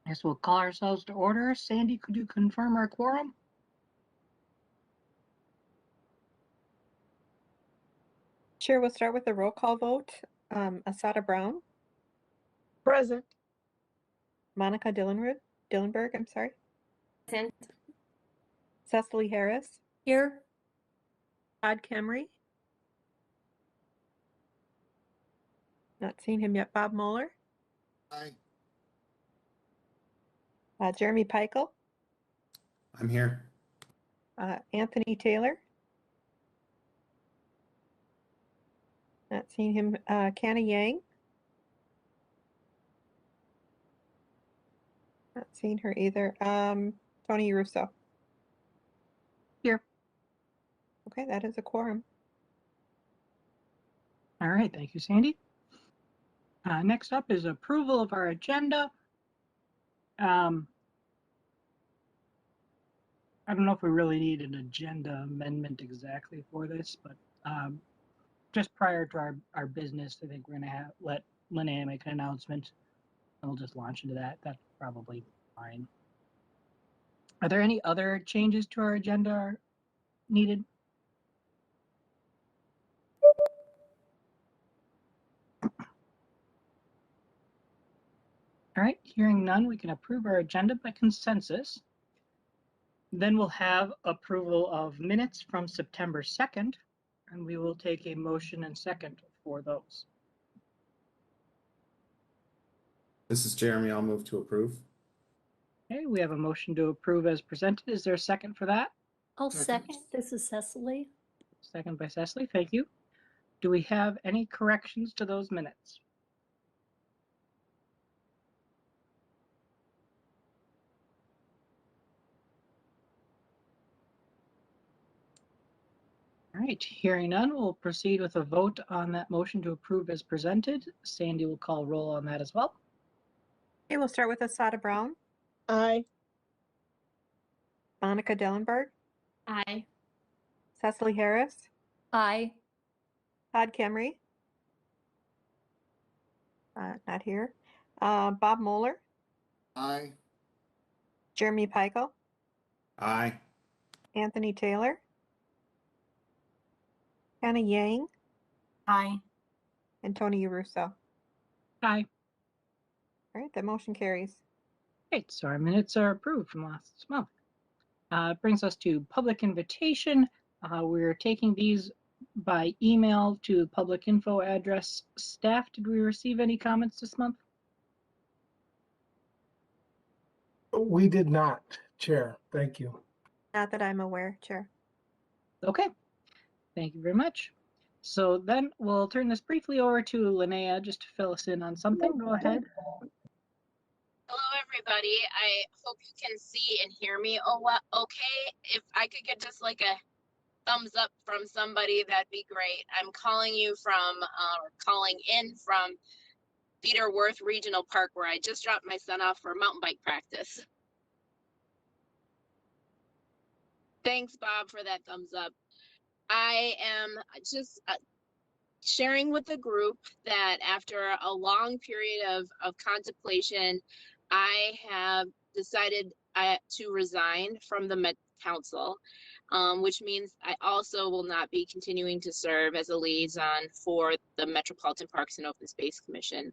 I guess we'll call ourselves to order. Sandy, could you confirm our quorum? Sure, we'll start with the roll call vote. Asada Brown, Present. Monica Dillenberg, I'm sorry. Present. Cecily Harris, Here. Todd Kemry. Not seen him yet. Bob Moeller, Aye. Jeremy Peichel, I'm here. Anthony Taylor. Not seen him. Canna Yang. Not seen her either. Tony Russo. Here. Okay, that is a quorum. All right, thank you, Sandy. Next up is approval of our agenda. I don't know if we really need an agenda amendment exactly for this, but just prior to our business, I think we're going to let Linnea make an announcement, and we'll just launch into that. That's probably fine. Are there any other changes to our agenda needed? All right, hearing none, we can approve our agenda by consensus. Then we'll have approval of minutes from September 2nd, and we will take a motion and second for those. This is Jeremy. I'll move to approve. Okay, we have a motion to approve as presented. Is there a second for that? I'll second. This is Cecily. Second by Cecily, thank you. Do we have any corrections to those minutes? All right, hearing none, we'll proceed with a vote on that motion to approve as presented. Sandy will call roll on that as well. Okay, we'll start with Asada Brown, Aye. Monica Dillenberg, Aye. Cecily Harris, Aye. Todd Kemry. Not here. Bob Moeller, Aye. Jeremy Peichel, Aye. Anthony Taylor, Canna Yang, Aye. and Tony Russo. Aye. All right, that motion carries. Great, so our minutes are approved from last month. Brings us to public invitation. We're taking these by email to public info address. Staff, did we receive any comments this month? We did not, Chair. Thank you. Not that I'm aware, Chair. Okay, thank you very much. So then we'll turn this briefly over to Linnea just to fill us in on something. Go ahead. Hello, everybody. I hope you can see and hear me okay. If I could get just like a thumbs up from somebody, that'd be great. I'm calling you from, calling in from Peter Worth Regional Park, where I just dropped my son off for mountain bike practice. Thanks, Bob, for that thumbs up. I am just sharing with the group that after a long period of contemplation, I have decided to resign from the Met Council, which means I also will not be continuing to serve as a liaison for the Metropolitan Parks and Open Space Commission.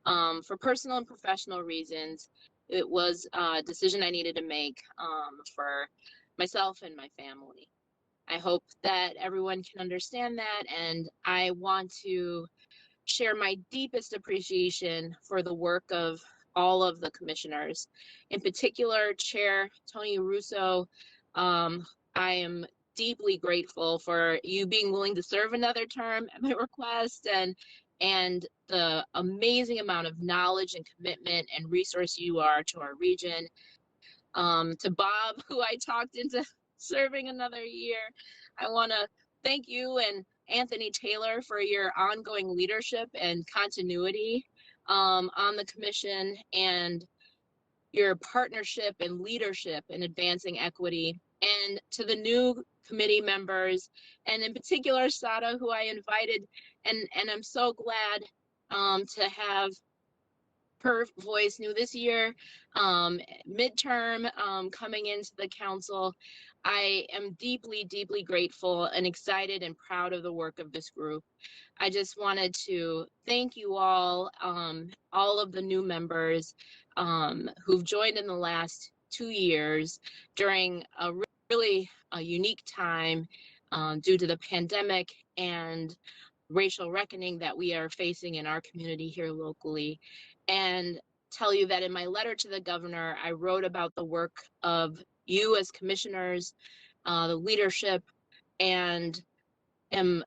For personal and professional reasons, it was a decision I needed to make for myself and my family. I hope that everyone can understand that, and I want to share my deepest appreciation for the work of all of the commissioners. In particular, Chair Tony Russo, I am deeply grateful for you being willing to serve another term at my request, and the amazing amount of knowledge and commitment and resource you are to our region. To Bob, who I talked into serving another year, I want to thank you and Anthony Taylor for your ongoing leadership and continuity on the commission, and your partnership and leadership in advancing equity. And to the new committee members, and in particular Sada, who I invited, and I'm so glad to have per voice new this year, midterm, coming into the council. I am deeply, deeply grateful and excited and proud of the work of this group. I just wanted to thank you all of the new members who've joined in the last 2 years during a really unique time due to the pandemic and racial reckoning that we are facing in our community here locally. And tell you that in my letter to the governor, I wrote about the work of you as commissioners, the leadership, and am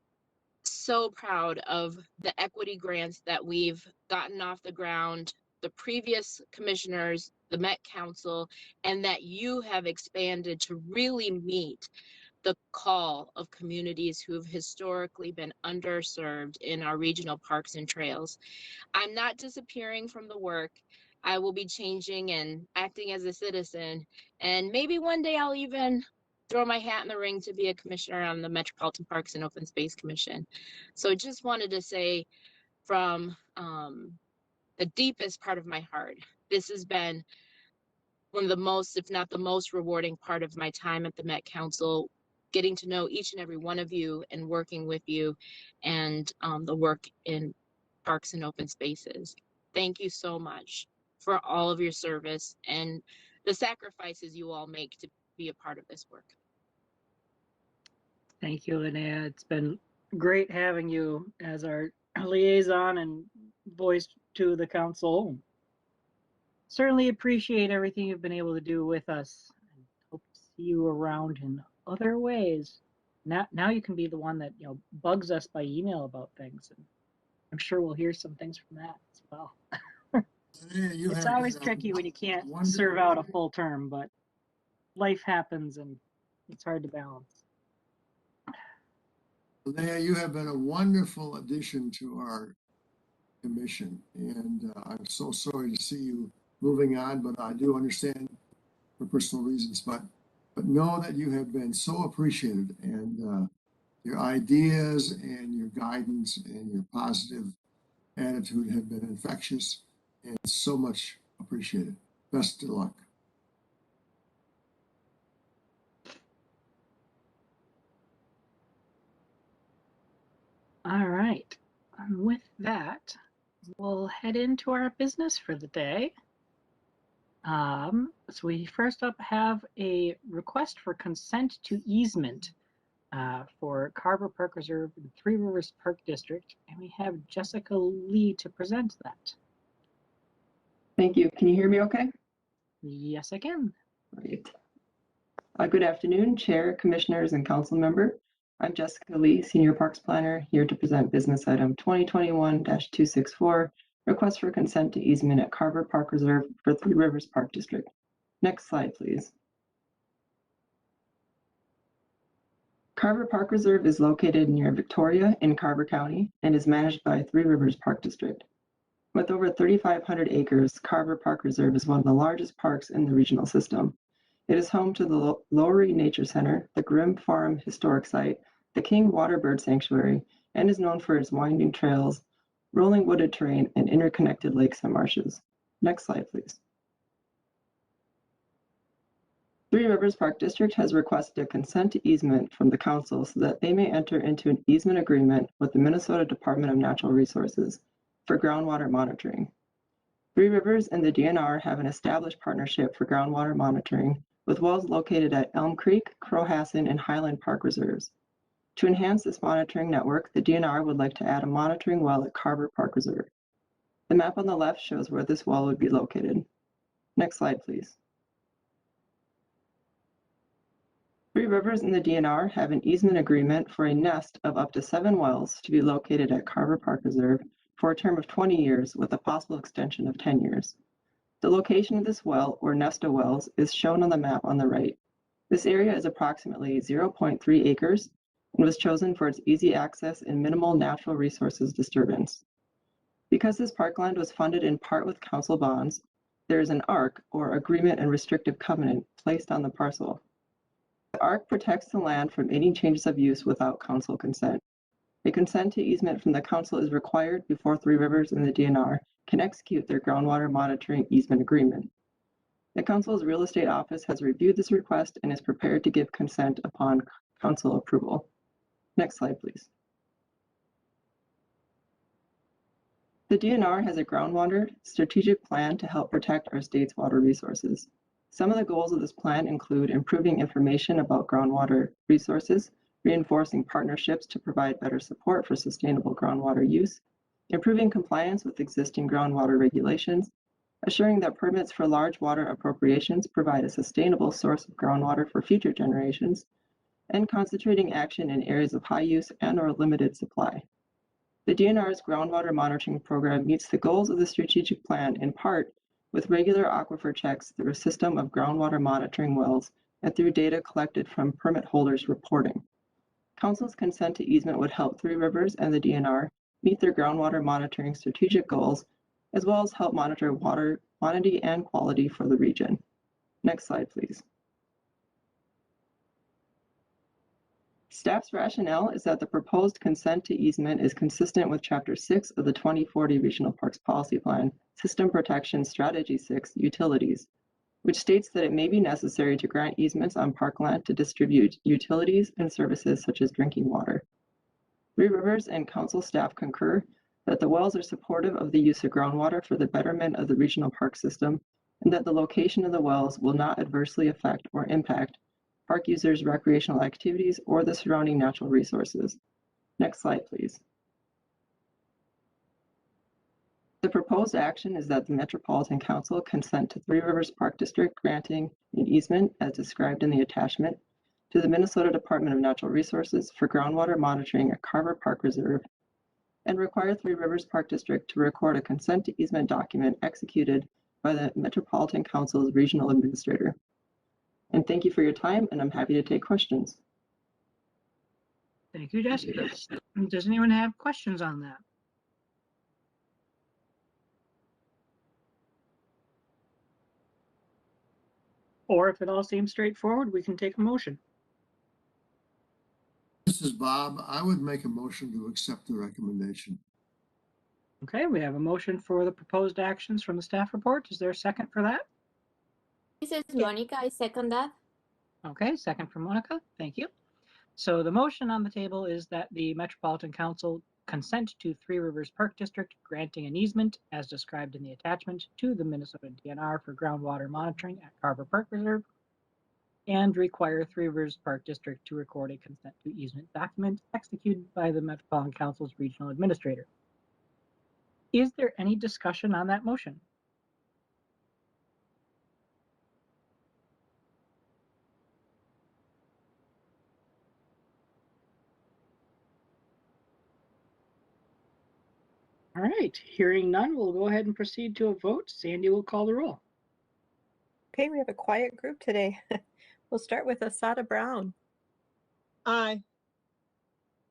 so proud of the equity grants that we've gotten off the ground, the previous commissioners, the Met Council, and that you have expanded to really meet the call of communities who have historically been underserved in our regional parks and trails. I'm not disappearing from the work. I will be changing and acting as a citizen, and maybe one day I'll even throw my hat in the ring to be a commissioner on the Metropolitan Parks and Open Space Commission. So just wanted to say from the deepest part of my heart, this has been one of the most, if not the most rewarding part of my time at the Met Council, getting to know each and every one of you and working with you, and the work in parks and open spaces. Thank you so much for all of your service and the sacrifices you all make to be a part of this work. Thank you, Linnea. It's been great having you as our liaison and voice to the council. Certainly appreciate everything you've been able to do with us. And hope to see you around in other ways. Now you can be the one that bugs us by email about things, and I'm sure we'll hear some things from that as well. Yeah, It's always tricky when you can't serve out a full term, but life happens and it's hard to balance. Linnea, you have been a wonderful addition to our commission, and I'm so sorry to see you moving on, but I do understand for personal reasons. But know that you have been so appreciated, and your ideas and your guidance and your positive attitude have been infectious and so much appreciated. Best of luck. All right. And with that, we'll head into our business for the day. So we first up have a request for consent to easement for Carver Park Reserve and Three Rivers Park District, and we have Jessica Lee to present that. Thank you. Can you hear me okay? Yes, I can. Great. Good afternoon, Chair, Commissioners, and Council Member. I'm Jessica Lee, Senior Parks Planner, here to present business item 2021-264, request for consent to easement at Carver Park Reserve for Three Rivers Park District. Next slide, please. Carver Park Reserve is located near Victoria in Carver County and is managed by Three Rivers Park District. With over 3,500 acres, Carver Park Reserve is one of the largest parks in the regional system. It is home to the Lowery Nature Center, the Grimm Farm Historic Site, the King Waterbird Sanctuary, and is known for its winding trails, rolling wooded terrain, and interconnected lakes and marshes. Next slide, please. Three Rivers Park District has requested a consent to easement from the council so that they may enter into an easement agreement with the Minnesota Department of Natural Resources for groundwater monitoring. Three Rivers and the DNR have an established partnership for groundwater monitoring with wells located at Elm Creek, Crowhassan, and Highland Park Reserves. To enhance this monitoring network, the DNR would like to add a monitoring well at Carver Park Reserve. The map on the left shows where this well would be located. Next slide, please. Three Rivers and the DNR have an easement agreement for a nest of up to 7 wells to be located at Carver Park Reserve for a term of 20 years with a possible extension of 10 years. The location of this well or nest of wells is shown on the map on the right. This area is approximately 0.3 acres and was chosen for its easy access and minimal natural resources disturbance. Because this parkland was funded in part with council bonds, there is an ARC, or Agreement and Restrictive Covenant, placed on the parcel. The ARC protects the land from any changes of use without council consent. A consent to easement from the council is required before Three Rivers and the DNR can execute their groundwater monitoring easement agreement. The council's real estate office has reviewed this request and is prepared to give consent upon council approval. Next slide, please. The DNR has a groundwater strategic plan to help protect our state's water resources. Some of the goals of this plan include improving information about groundwater resources, reinforcing partnerships to provide better support for sustainable groundwater use, improving compliance with existing groundwater regulations, assuring that permits for large water appropriations provide a sustainable source of groundwater for future generations, and concentrating action in areas of high use and/or limited supply. The DNR's groundwater monitoring program meets the goals of the strategic plan in part with regular aquifer checks through a system of groundwater monitoring wells and through data collected from permit holders reporting. Council's consent to easement would help Three Rivers and the DNR meet their groundwater monitoring strategic goals, as well as help monitor water quantity and quality for the region. Next slide, please. Staff's rationale is that the proposed consent to easement is consistent with Chapter 6 of the 2040 Regional Parks Policy Plan, System Protection Strategy 6, Utilities, which states that it may be necessary to grant easements on parkland to distribute utilities and services such as drinking water. Three Rivers and council staff concur that the wells are supportive of the use of groundwater for the betterment of the regional park system, and that the location of the wells will not adversely affect or impact park users' recreational activities or the surrounding natural resources. Next slide, please. The proposed action is that the Metropolitan Council consent to Three Rivers Park District granting an easement as described in the attachment to the Minnesota Department of Natural Resources for groundwater monitoring at Carver Park Reserve, and require Three Rivers Park District to record a consent to easement document executed by the Metropolitan Council's regional administrator. And thank you for your time, and I'm happy to take questions. Thank you, Jessica. Does anyone have questions on that? Or if it all seems straightforward, we can take a motion. This is Bob. I would make a motion to accept the recommendation. Okay, we have a motion for the proposed actions from the staff report. Is there a second for that? This is Monica. I second that. Okay, second from Monica. Thank you. So the motion on the table is that the Metropolitan Council consent to Three Rivers Park District granting an easement as described in the attachment to the Minnesota DNR for groundwater monitoring at Carver Park Reserve, and require Three Rivers Park District to record a consent to easement document executed by the Metropolitan Council's regional administrator. Is there any discussion on that motion? All right, hearing none, we'll go ahead and proceed to a vote. Sandy will call the roll. Okay, we have a quiet group today. We'll start with Asada Brown, Aye.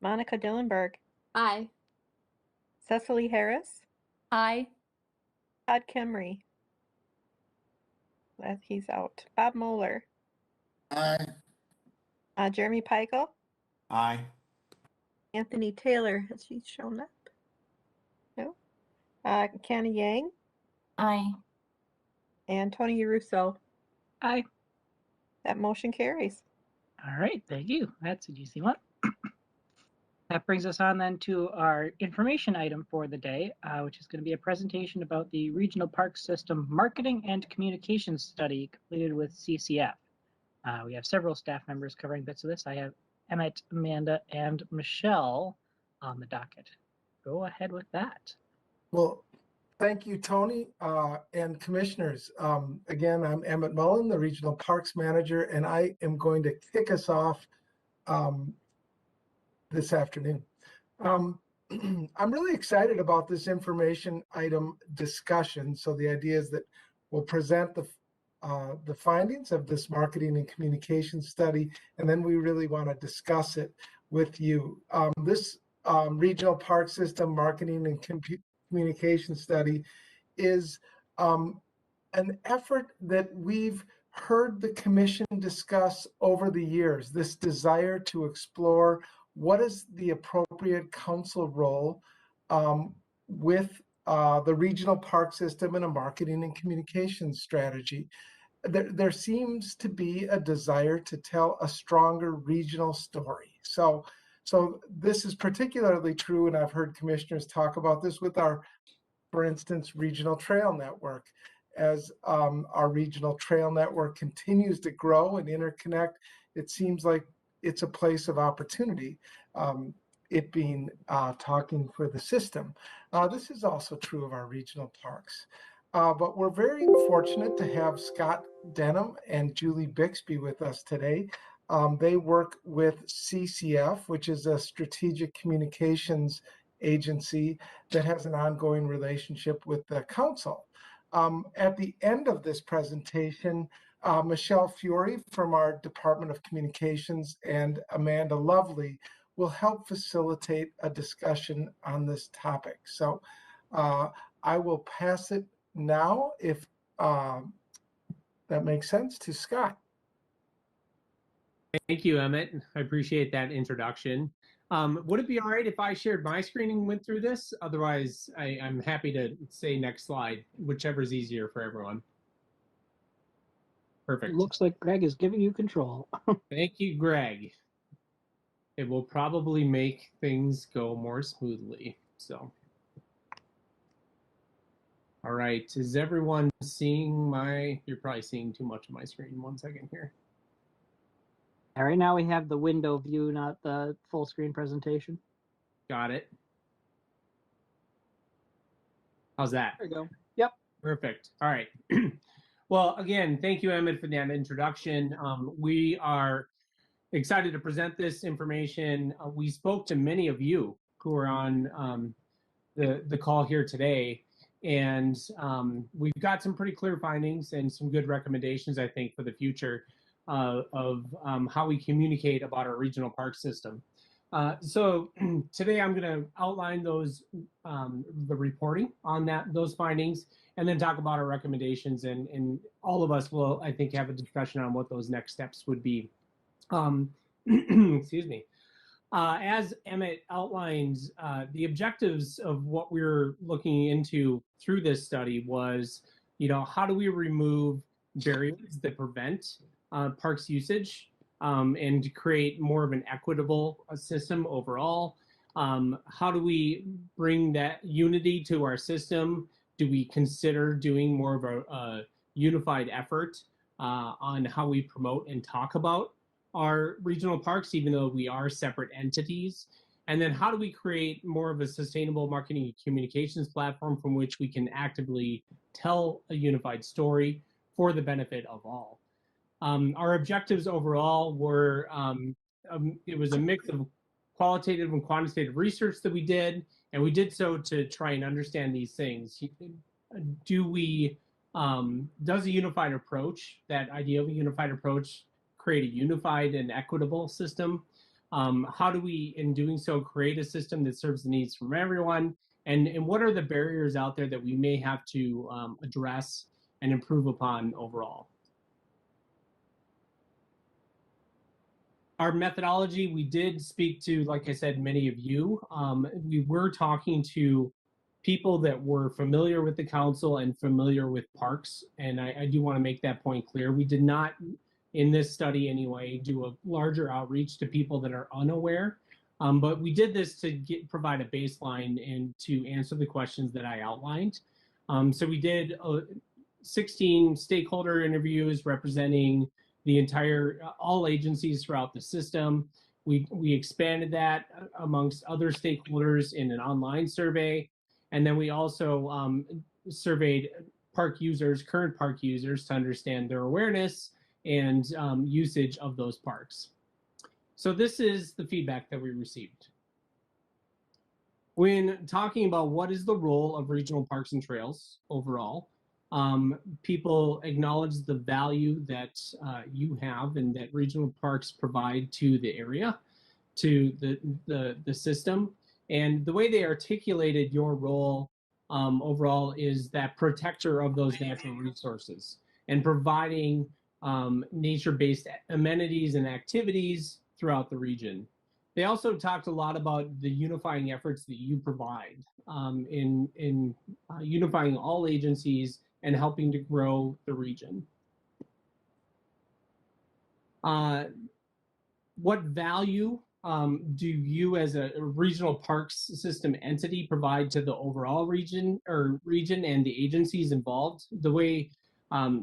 Monica Dillenberg, Aye. Cecily Harris, Aye. Todd Kemry. He's out. Bob Moeller, Aye. Jeremy Peichel, Aye. Anthony Taylor. Has he shown up? No. Kenny Yang Aye. and Tony Russo. Aye. That motion carries. All right, thank you. That's an easy one. That brings us on then to our information item for the day, which is going to be a presentation about the Regional Park System Marketing and Communications Study completed with CCF. We have several staff members covering bits of this. I have Emmett, Amanda, and Michelle on the docket. Go ahead with that. Well, thank you, Tony, and commissioners. Again, I'm Emmett Mullin, the Regional Parks Manager, and I am going to kick us off this afternoon. I'm really excited about this information item discussion. So the idea is that we'll present the findings of this marketing and communication study, and then we really want to discuss it with you. This Regional Park System Marketing and Communication Study is an effort that we've heard the commission discuss over the years, this desire to explore what is the appropriate council role with the regional park system and a marketing and communications strategy? There seems to be a desire to tell a stronger regional story. So this is particularly true, and I've heard commissioners talk about this with our, for instance, regional trail network. As our regional trail network continues to grow and interconnect, it seems like it's a place of opportunity, it being talking for the system. This is also true of our regional parks. But we're very fortunate to have Scott Denham and Julie Bixby with us today. They work with CCF, which is a strategic communications agency that has an ongoing relationship with the council. At the end of this presentation, Michelle Fure from our Department of Communications and Amanda Lovelee will help facilitate a discussion on this topic. So I will pass it now, if that makes sense, to Scott. Thank you, Emmett. I appreciate that introduction. Would it be all right if I shared my screen and went through this? Otherwise, I'm happy to say next slide, whichever is easier for everyone. Perfect. It looks like Greg is giving you control. Thank you, Greg. It will probably make things go more smoothly. So, all right. Is everyone seeing my? You're probably seeing too much of my screen. 1 second here. All right, now we have the window view, not the full screen presentation. Got it. How's that? There you go. Yep. Perfect. All right. Well, again, thank you, Emmett, for that introduction. We are excited to present this information. We spoke to many of you who are on the call here today, and we've got some pretty clear findings and some good recommendations, I think, for the future of how we communicate about our regional park system. So today I'm going to outline those the reporting on those findings, and then talk about our recommendations, and all of us will, I think, have a discussion on what those next steps would be. Excuse me. As Emmett outlines, the objectives of what we're looking into through this study was, how do we remove barriers that prevent parks usage and create more of an equitable system overall? How do we bring that unity to our system? Do we consider doing more of a unified effort on how we promote and talk about our regional parks, even though we are separate entities? And then how do we create more of a sustainable marketing and communications platform from which we can actively tell a unified story for the benefit of all? Our objectives overall were, it was a mix of qualitative and quantitative research that we did, and we did so to try and understand these things. Does a unified approach, that idea of a unified approach, create a unified and equitable system? How do we, in doing so, create a system that serves the needs from everyone? And what are the barriers out there that we may have to address and improve upon overall? Our methodology, we did speak to, like I said, many of you. We were talking to people that were familiar with the council and familiar with parks, and I do want to make that point clear. We did not, in this study anyway, do a larger outreach to people that are unaware, but we did this to provide a baseline and to answer the questions that I outlined. So we did 16 stakeholder interviews representing the entire, all agencies throughout the system. We expanded that amongst other stakeholders in an online survey. And then we also surveyed park users, current park users, to understand their awareness and usage of those parks. So this is the feedback that we received. When talking about what is the role of regional parks and trails overall, people acknowledge the value that you have and that regional parks provide to the area, to the system. And the way they articulated your role overall is that protector of those natural resources and providing nature-based amenities and activities throughout the region. They also talked a lot about the unifying efforts that you provide in unifying all agencies and helping to grow the region. What value do you as a regional parks system entity provide to the overall region and the agencies involved? The way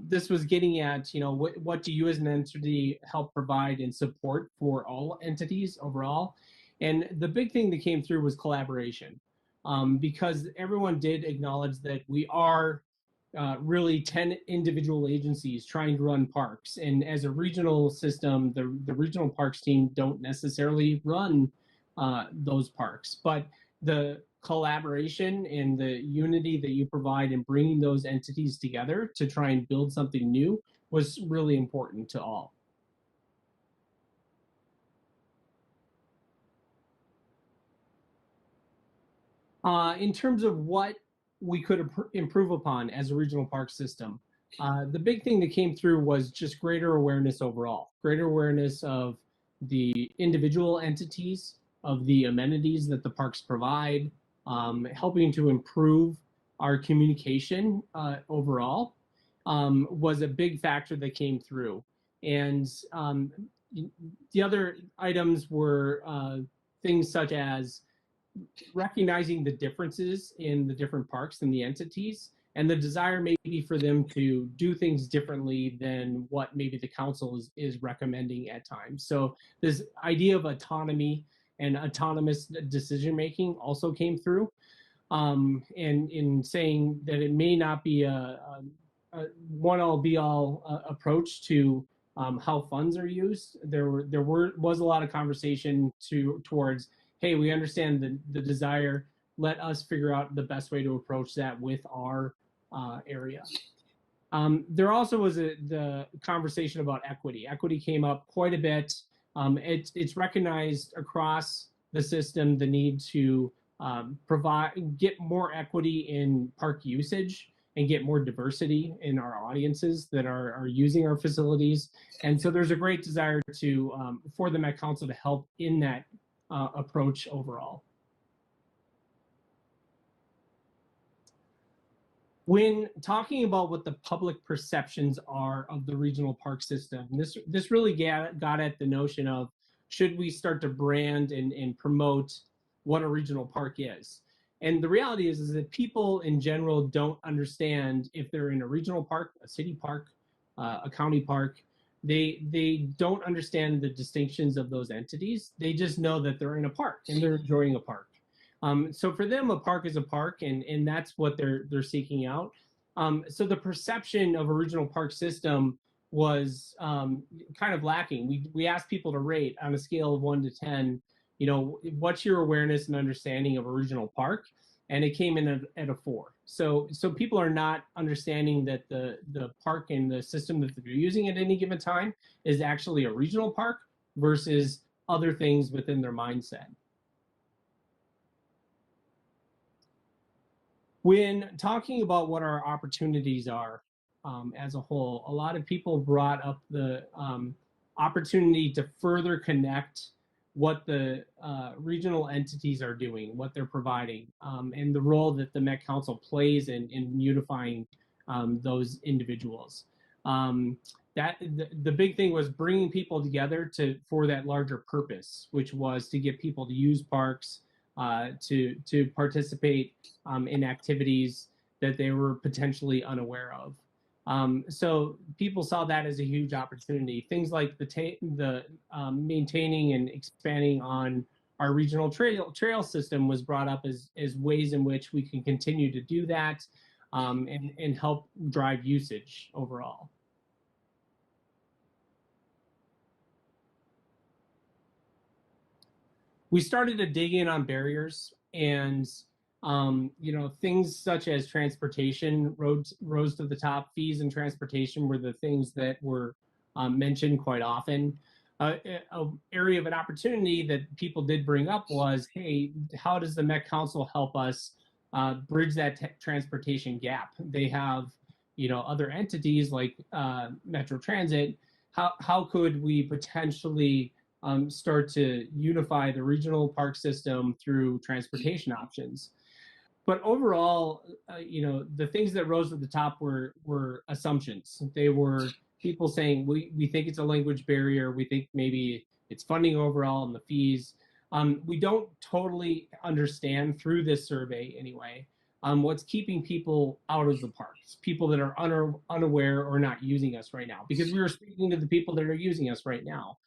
this was getting at, what do you as an entity help provide and support for all entities overall? And the big thing that came through was collaboration, because everyone did acknowledge that we are really 10 individual agencies trying to run parks. And as a regional system, the regional parks team don't necessarily run those parks, but the collaboration and the unity that you provide in bringing those entities together to try and build something new was really important to all. In terms of what we could improve upon as a regional park system, the big thing that came through was just greater awareness overall, greater awareness of the individual entities, of the amenities that the parks provide, helping to improve our communication overall was a big factor that came through. And the other items were things such as recognizing the differences in the different parks and the entities, and the desire maybe for them to do things differently than what maybe the council is recommending at times. So this idea of autonomy and autonomous decision making also came through, and in saying that it may not be a one-all be-all approach to how funds are used. There was a lot of conversation towards, hey, we understand the desire. Let us figure out the best way to approach that with our area. There also was the conversation about equity. Equity came up quite a bit. It's recognized across the system the need to get more equity in park usage and get more diversity in our audiences that are using our facilities. And so there's a great desire to for the Met Council to help in that approach overall. When talking about what the public perceptions are of the regional park system, this really got at the notion of, should we start to brand and promote what a regional park is? And the reality is that people in general don't understand if they're in a regional park, a city park, a county park. They don't understand the distinctions of those entities. They just know that they're in a park and they're enjoying a park. So for them, a park is a park, and that's what they're seeking out. So the perception of a regional park system was kind of lacking. We asked people to rate on a scale of 1 to 10, what's your awareness and understanding of a regional park? And it came in at a 4. So people are not understanding that the park and the system that they're using at any given time is actually a regional park versus other things within their mindset. When talking about what our opportunities are as a whole, a lot of people brought up the opportunity to further connect what the regional entities are doing, what they're providing, and the role that the Met Council plays in unifying those individuals. The big thing was bringing people together for that larger purpose, which was to get people to use parks, to participate in activities that they were potentially unaware of. So people saw that as a huge opportunity. Things like the maintaining and expanding on our regional trail system was brought up as ways in which we can continue to do that and help drive usage overall. We started to dig in on barriers, and things such as transportation rose to the top. Fees and transportation were the things that were mentioned quite often. An area of an opportunity that people did bring up was, hey, how does the Met Council help us bridge that transportation gap? They have, other entities like Metro Transit. How could we potentially start to unify the regional park system through transportation options. But overall, the things that rose at the top were assumptions. They were people saying, we think it's a language barrier. We think maybe it's funding overall and the fees. We don't totally understand through this survey anyway, what's keeping people out of the parks, people that are unaware or not using us right now, because we were speaking to the people that are using us right now,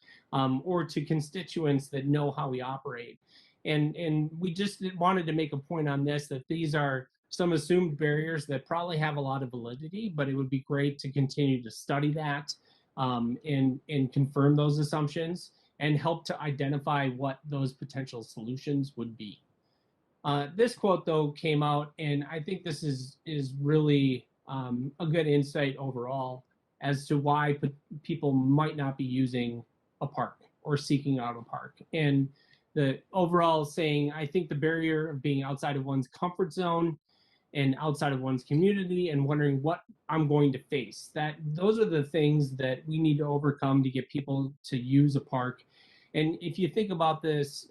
or to constituents that know how we operate. And we just wanted to make a point on this, that these are some assumed barriers that probably have a lot of validity, but it would be great to continue to study that, and confirm those assumptions and help to identify what those potential solutions would be. This quote, though, came out, and I think this is really a good insight overall as to why people might not be using a park or seeking out a park. And the overall saying, I think the barrier of being outside of one's comfort zone and outside of one's community and wondering what I'm going to face, that those are the things that we need to overcome to get people to use a park. And if you think about this,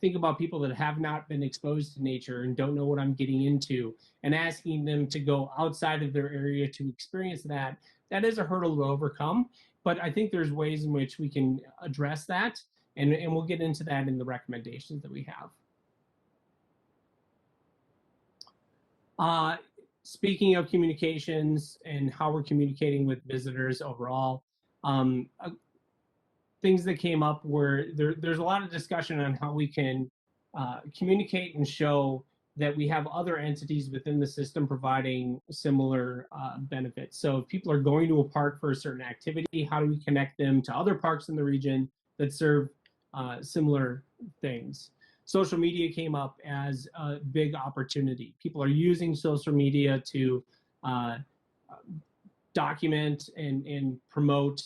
think about people that have not been exposed to nature and don't know what I'm getting into, and asking them to go outside of their area to experience that, that is a hurdle to overcome. But I think there's ways in which we can address that, and we'll get into that in the recommendations that we have. Speaking of communications and how we're communicating with visitors overall, things that came up were there's a lot of discussion on how we can communicate and show that we have other entities within the system providing similar benefits. So if people are going to a park for a certain activity, how do we connect them to other parks in the region that serve similar things? Social media came up as a big opportunity. People are using social media to document and promote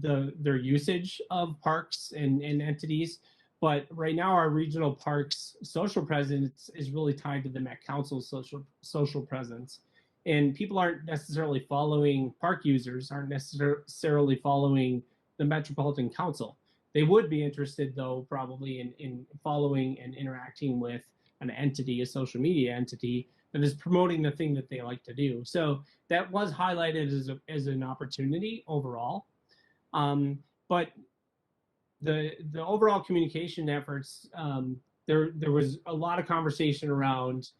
their usage of parks and entities. But right now, our regional parks social presence is really tied to the Met Council's social presence. And people aren't necessarily following, park users aren't necessarily following the Metropolitan Council. They would be interested, though, probably in following and interacting with an entity, a social media entity, that is promoting the thing that they like to do. So that was highlighted as an opportunity overall. But the overall communication efforts, there was a lot of conversation around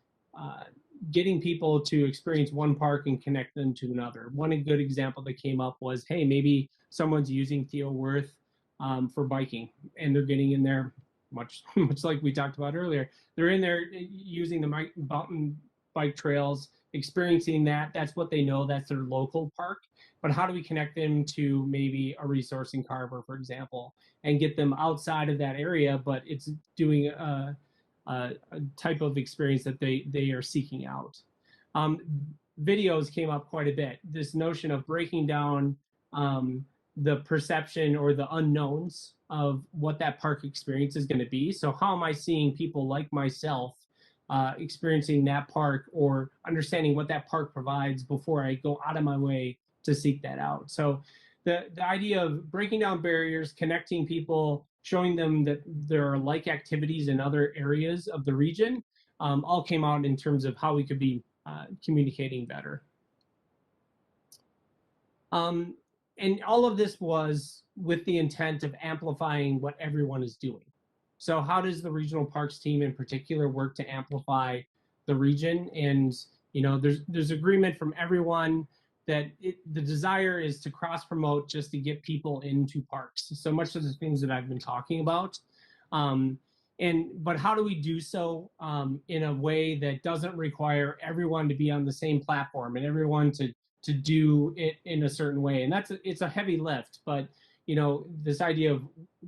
getting people to experience one park and connect them to another. One good example that came up was, hey, maybe someone's using Theo Worth for biking, and they're getting in there, much like we talked about earlier. They're in there using the mountain bike trails, experiencing that. That's what they know. That's their local park. But how do we connect them to maybe a resource in Carver, for example, and get them outside of that area, but it's doing a type of experience that they are seeking out? Videos came up quite a bit. This notion of breaking down the perception or the unknowns of what that park experience is going to be. So how am I seeing people like myself experiencing that park, or understanding what that park provides before I go out of my way to seek that out? So the idea of breaking down barriers, connecting people, showing them that there are like activities in other areas of the region, all came out in terms of how we could be communicating better. And all of this was with the intent of amplifying what everyone is doing. So how does the regional parks team in particular work to amplify the region? And there's agreement from everyone that the desire is to cross-promote just to get people into parks. So much of the things that I've been talking about. But how do we do so in a way that doesn't require everyone to be on the same platform and everyone to do it in a certain way? And it's a heavy lift, but this idea of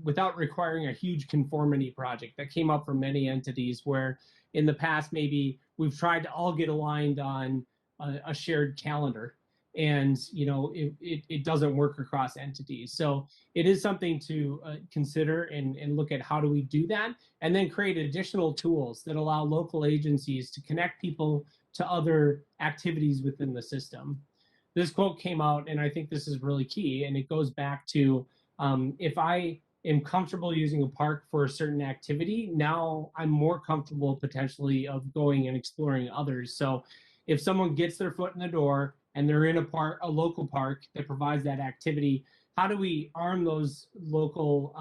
without requiring a huge conformity project that came up from many entities, where in the past maybe we've tried to all get aligned on a shared calendar, and it doesn't work across entities. So it is something to consider and look at how do we do that, and then create additional tools that allow local agencies to connect people to other activities within the system. This quote came out, and I think this is really key, and it goes back to if I am comfortable using a park for a certain activity, now I'm more comfortable potentially of going and exploring others. So if someone gets their foot in the door and they're in a local park that provides that activity, how do we arm those local,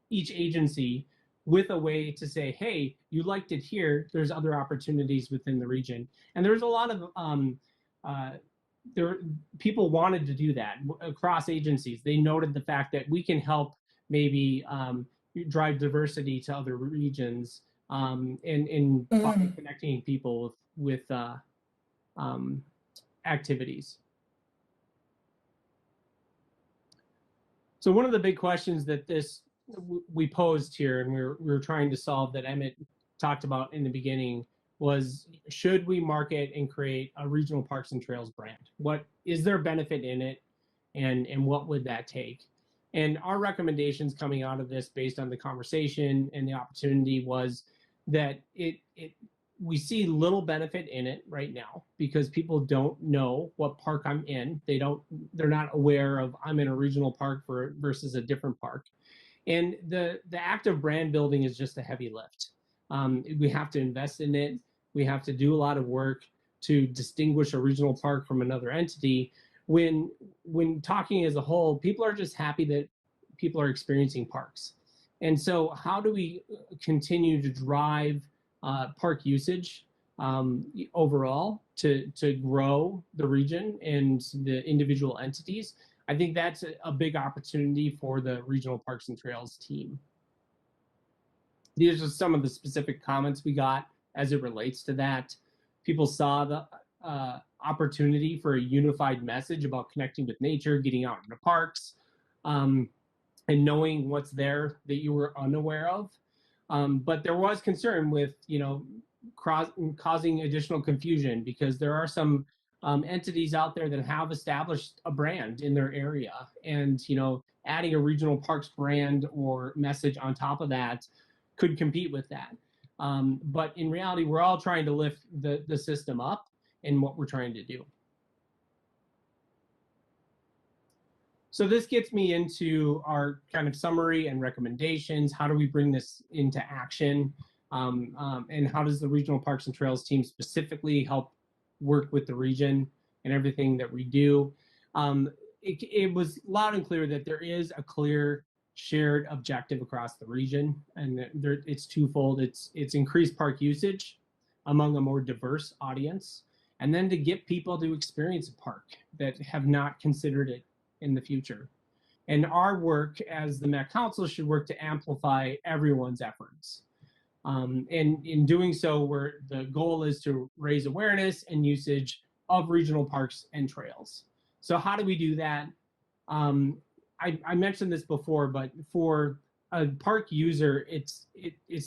each agency with a way to say, hey, you liked it here, there's other opportunities within the region. And there's a lot of, people wanted to do that across agencies. They noted the fact that we can help maybe drive diversity to other regions and connecting people with activities. So one of the big questions that we posed here and we were trying to solve, that Emmett talked about in the beginning, was should we market and create a regional parks and trails brand? What is there benefit in it, and what would that take? And our recommendations coming out of this, based on the conversation and the opportunity, was that we see little benefit in it right now because people don't know what park I'm in. They're not aware of I'm in a regional park versus a different park. And the act of brand building is just a heavy lift. We have to invest in it. We have to do a lot of work to distinguish a regional park from another entity. When talking as a whole, people are just happy that people are experiencing parks. And so how do we continue to drive park usage overall to grow the region and the individual entities? I think that's a big opportunity for the Regional Parks and Trails team. These are some of the specific comments we got as it relates to that. People saw the opportunity for a unified message about connecting with nature, getting out into parks, and knowing what's there that you were unaware of. But there was concern with, causing additional confusion, because there are some entities out there that have established a brand in their area, and adding a regional parks brand or message on top of that could compete with that. But in reality, we're all trying to lift the system up in what we're trying to do. So this gets me into our kind of summary and recommendations. How do we bring this into action? And how does the Regional Parks and Trails team specifically help work with the region and everything that we do? It was loud and clear that there is a clear shared objective across the region, and it's twofold. It's increased park usage among a more diverse audience, and then to get people to experience a park that have not considered it in the future. And our work as the Met Council should work to amplify everyone's efforts. And in doing so, the goal is to raise awareness and usage of regional parks and trails. So how do we do that? I mentioned this before, but for a park user, it's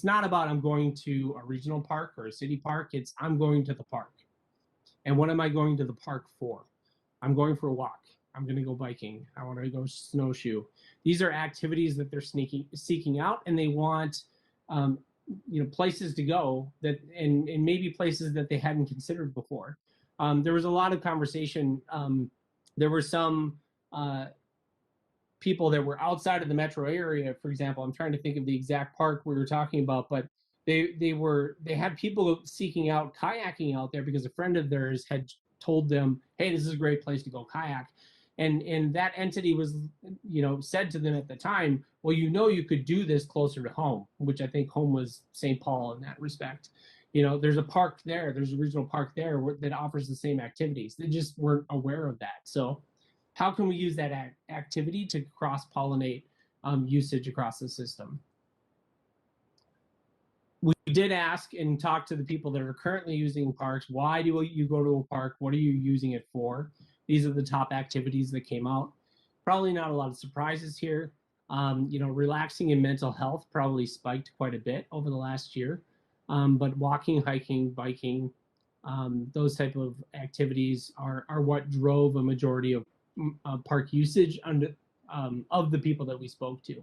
not about I'm going to a regional park or a city park. It's I'm going to the park. And what am I going to the park for? I'm going for a walk. I'm going to go biking. I want to go snowshoe. These are activities that they're seeking out, and they want places to go that and maybe places that they hadn't considered before. There was a lot of conversation. There were some people that were outside of the metro area, for example. I'm trying to think of the exact park we were talking about, but they had people seeking out kayaking out there because a friend of theirs had told them, hey, this is a great place to go kayak. And that entity was, said to them at the time, well, you could do this closer to home, which I think home was St. Paul in that respect. There's a park there, there's a regional park there that offers the same activities. They just weren't aware of that. So how can we use that activity to cross-pollinate usage across the system? We did ask and talk to the people that are currently using parks. Why do you go to a park? What are you using it for? These are the top activities that came out. Probably not a lot of surprises here. Relaxing and mental health probably spiked quite a bit over the last year. But walking, hiking, biking, those type of activities are what drove a majority of park usage of the people that we spoke to.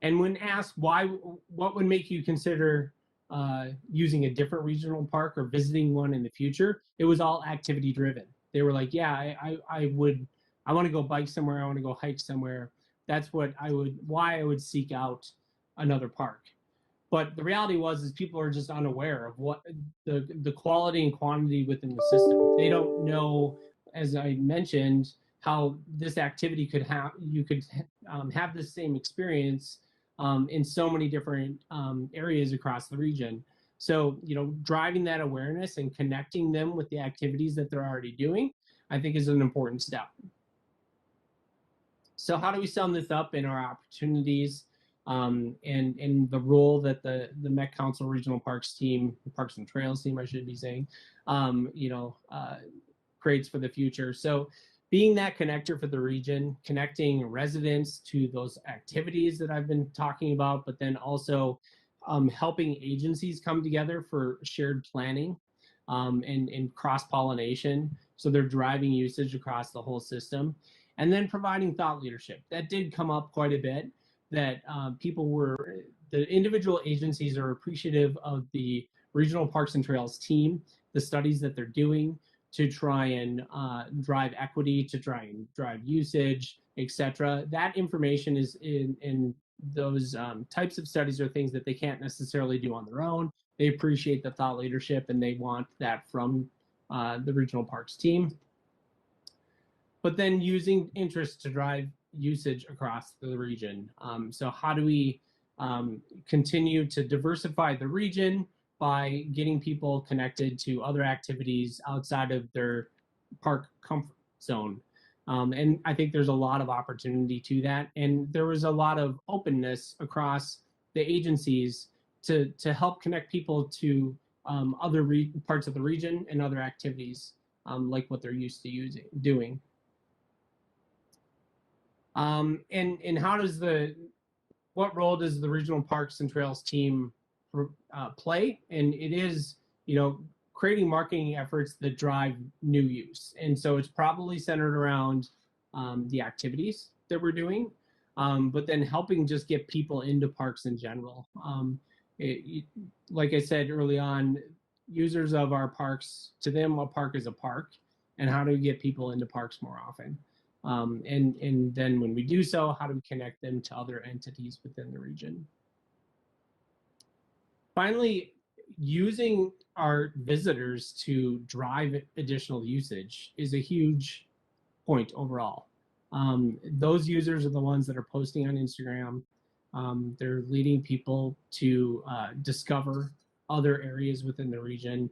And when asked what would make you consider using a different regional park or visiting one in the future, it was all activity driven. They were like, yeah, I want to go bike somewhere, I want to go hike somewhere. That's why I would seek out another park. But the reality is people are just unaware of what the quality and quantity within the system. They don't know, as I mentioned, how this activity could have, you could have the same experience in so many different areas across the region. So, driving that awareness and connecting them with the activities that they're already doing, I think is an important step. So how do we sum this up in our opportunities and the role that the Met Council Regional Parks team, Parks and Trails team, I should be saying, creates for the future? So being that connector for the region, connecting residents to those activities that I've been talking about, but then also helping agencies come together for shared planning and cross-pollination. So they're driving usage across the whole system. And then providing thought leadership. That did come up quite a bit, that the individual agencies are appreciative of the Regional Parks and Trails team, the studies that they're doing to try and drive equity, to try and drive usage, etc. That information is in those types of studies are things that they can't necessarily do on their own. They appreciate the thought leadership and they want that from the Regional Parks team. But then using interest to drive usage across the region. So how do we continue to diversify the region by getting people connected to other activities outside of their park comfort zone? And I think there's a lot of opportunity to that. And there was a lot of openness across the agencies to help connect people to other parts of the region and other activities like what they're used to doing. And what role does the Regional Parks and Trails team play? And it is, creating marketing efforts that drive new use. And so it's probably centered around the activities that we're doing, but then helping just get people into parks in general. Like I said early on, users of our parks, to them, a park is a park. And how do we get people into parks more often? And then when we do so, how do we connect them to other entities within the region? Finally, using our visitors to drive additional usage is a huge point overall. Those users are the ones that are posting on Instagram. They're leading people to discover other areas within the region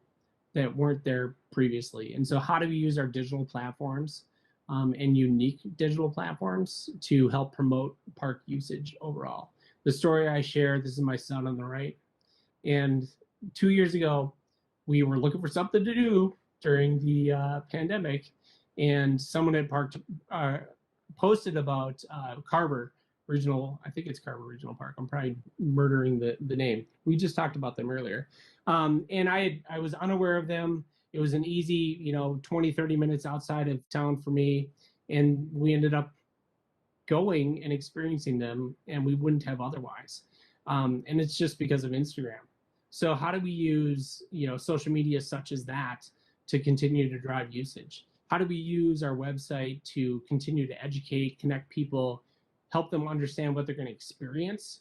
that weren't there previously. And so how do we use our digital platforms and unique digital platforms to help promote park usage overall? The story I share, this is my son on the right. And 2 years ago, we were looking for something to do during the pandemic, and someone had posted about Carver Regional, I think it's Carver Regional Park. I'm probably murdering the name. We just talked about them earlier. And I was unaware of them. It was an easy, 20, 30 minutes outside of town for me. And we ended up going and experiencing them, and we wouldn't have otherwise. And it's just because of Instagram. So how do we use, social media such as that to continue to drive usage? How do we use our website to continue to educate, connect people, help them understand what they're going to experience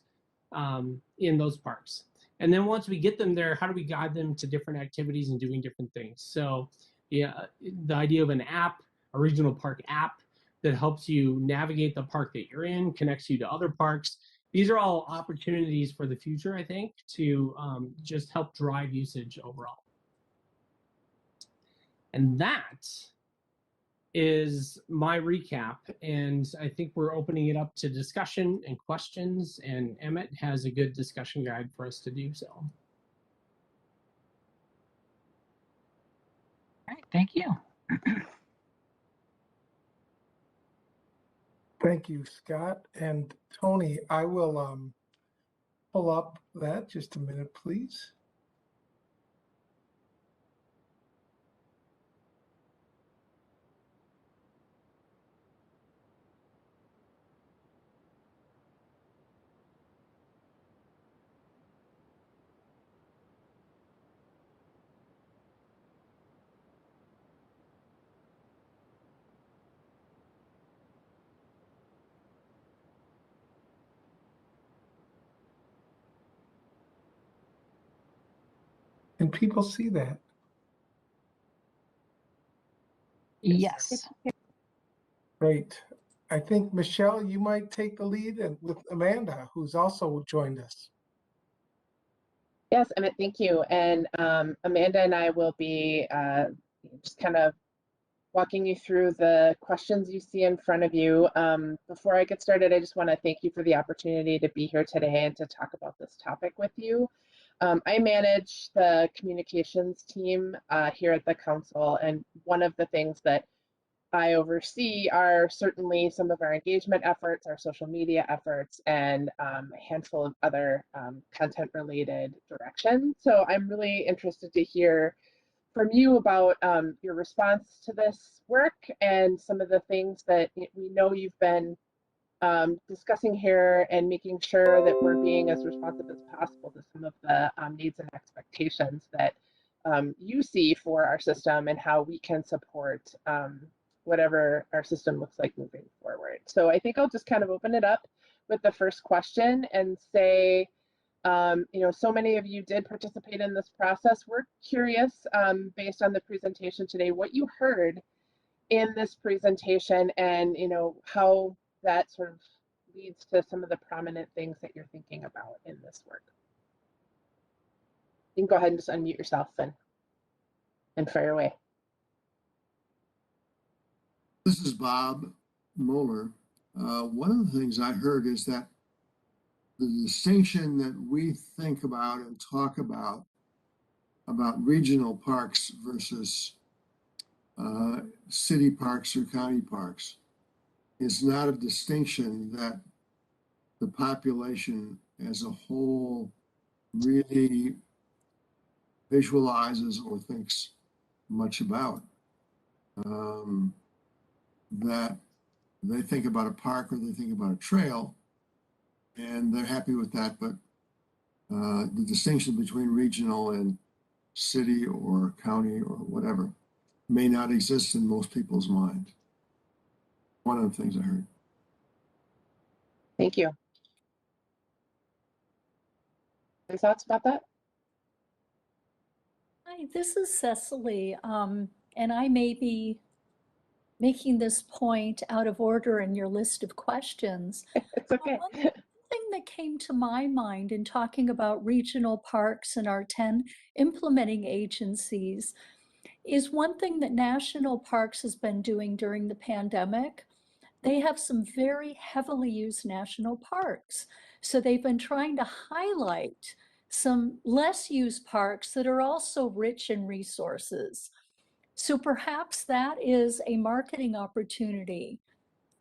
in those parks? And then once we get them there, how do we guide them to different activities and doing different things? So yeah, the idea of an app, a regional park app that helps you navigate the park that you're in, connects you to other parks. These are all opportunities for the future, I think, to just help drive usage overall. And that is my recap. And I think we're opening it up to discussion and questions. And Emmett has a good discussion guide for us to do so. All right, thank you. Thank you, Scott. And Tony, I will pull up that. Just a minute, please. Can people see that? Yes. Great. I think, Michelle, you might take the lead and with Amanda, who's also joined us. Yes, Emmett, thank you. And Amanda and I will be just kind of walking you through the questions you see in front of you. Before I get started, I just want to thank you for the opportunity to be here today and to talk about this topic with you. I manage the communications team here at the council, and one of the things that I oversee are certainly some of our engagement efforts, our social media efforts, and a handful of other content-related directions. So I'm really interested to hear from you about your response to this work and some of the things that we know you've been discussing here, and making sure that we're being as responsive as possible to some of the needs and expectations that you see for our system and how we can support whatever our system looks like moving forward. So I think I'll just kind of open it up with the first question and say, so many of you did participate in this process. We're curious, based on the presentation today, what you heard in this presentation and, how that sort of leads to some of the prominent things that you're thinking about in this work. You can go ahead and just unmute yourself and fire away. This is Bob Muller. One of the things I heard is that the distinction that we think about and talk about regional parks versus city parks or county parks is not a distinction that the population as a whole really visualizes or thinks much about. That they think about a park or they think about a trail and they're happy with that, but the distinction between regional and city or county or whatever may not exist in most people's mind. One of the things I heard. Thank you. Any thoughts about that? Hi, this is Cecily, and I may be making this point out of order in your list of questions. It's okay. One thing that came to my mind in talking about regional parks and our 10 implementing agencies is one thing that National Parks has been doing during the pandemic. They have some very heavily used national parks. So they've been trying to highlight some less used parks that are also rich in resources. So perhaps that is a marketing opportunity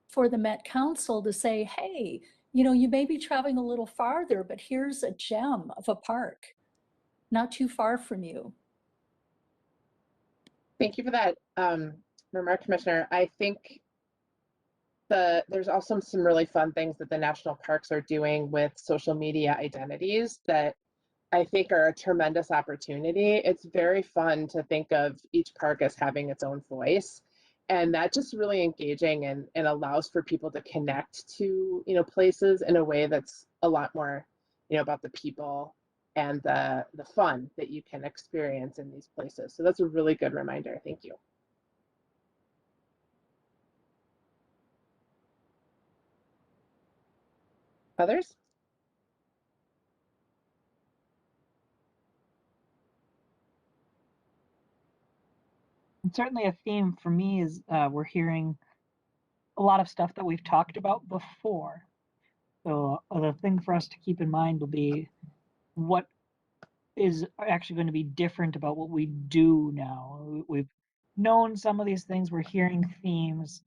for the Met Council to say, hey, you may be traveling a little farther, but here's a gem of a park not too far from you. Thank you for that remark, Commissioner. I think there's also some really fun things that the national parks are doing with social media identities that I think are a tremendous opportunity. It's very fun to think of each park as having its own voice. And that's just really engaging and allows for people to connect to, places in a way that's a lot more, about the people and the fun that you can experience in these places. So that's a really good reminder. Thank you. Others? And certainly a theme for me is we're hearing a lot of stuff that we've talked about before. So the thing for us to keep in mind will be what is actually going to be different about what we do now. We've known some of these things, we're hearing themes.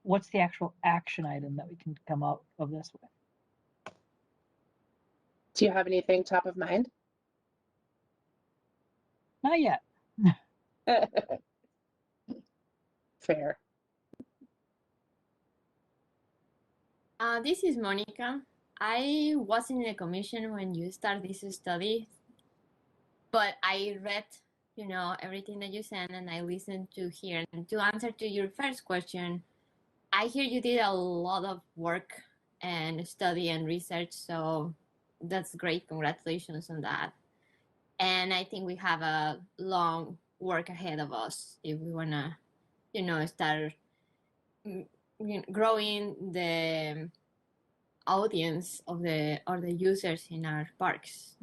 What's the actual action item that we can come out of this with? Do you have anything top of mind? Not yet. Fair. This is Monica. I was in the commission when you started this study, but I read, everything that you said, and I listened to here. And to answer to your first question, I hear you did a lot of work and study and research, so that's great. Congratulations on that. And I think we have a long work ahead of us if we want to, start growing the audience of the users in our parks,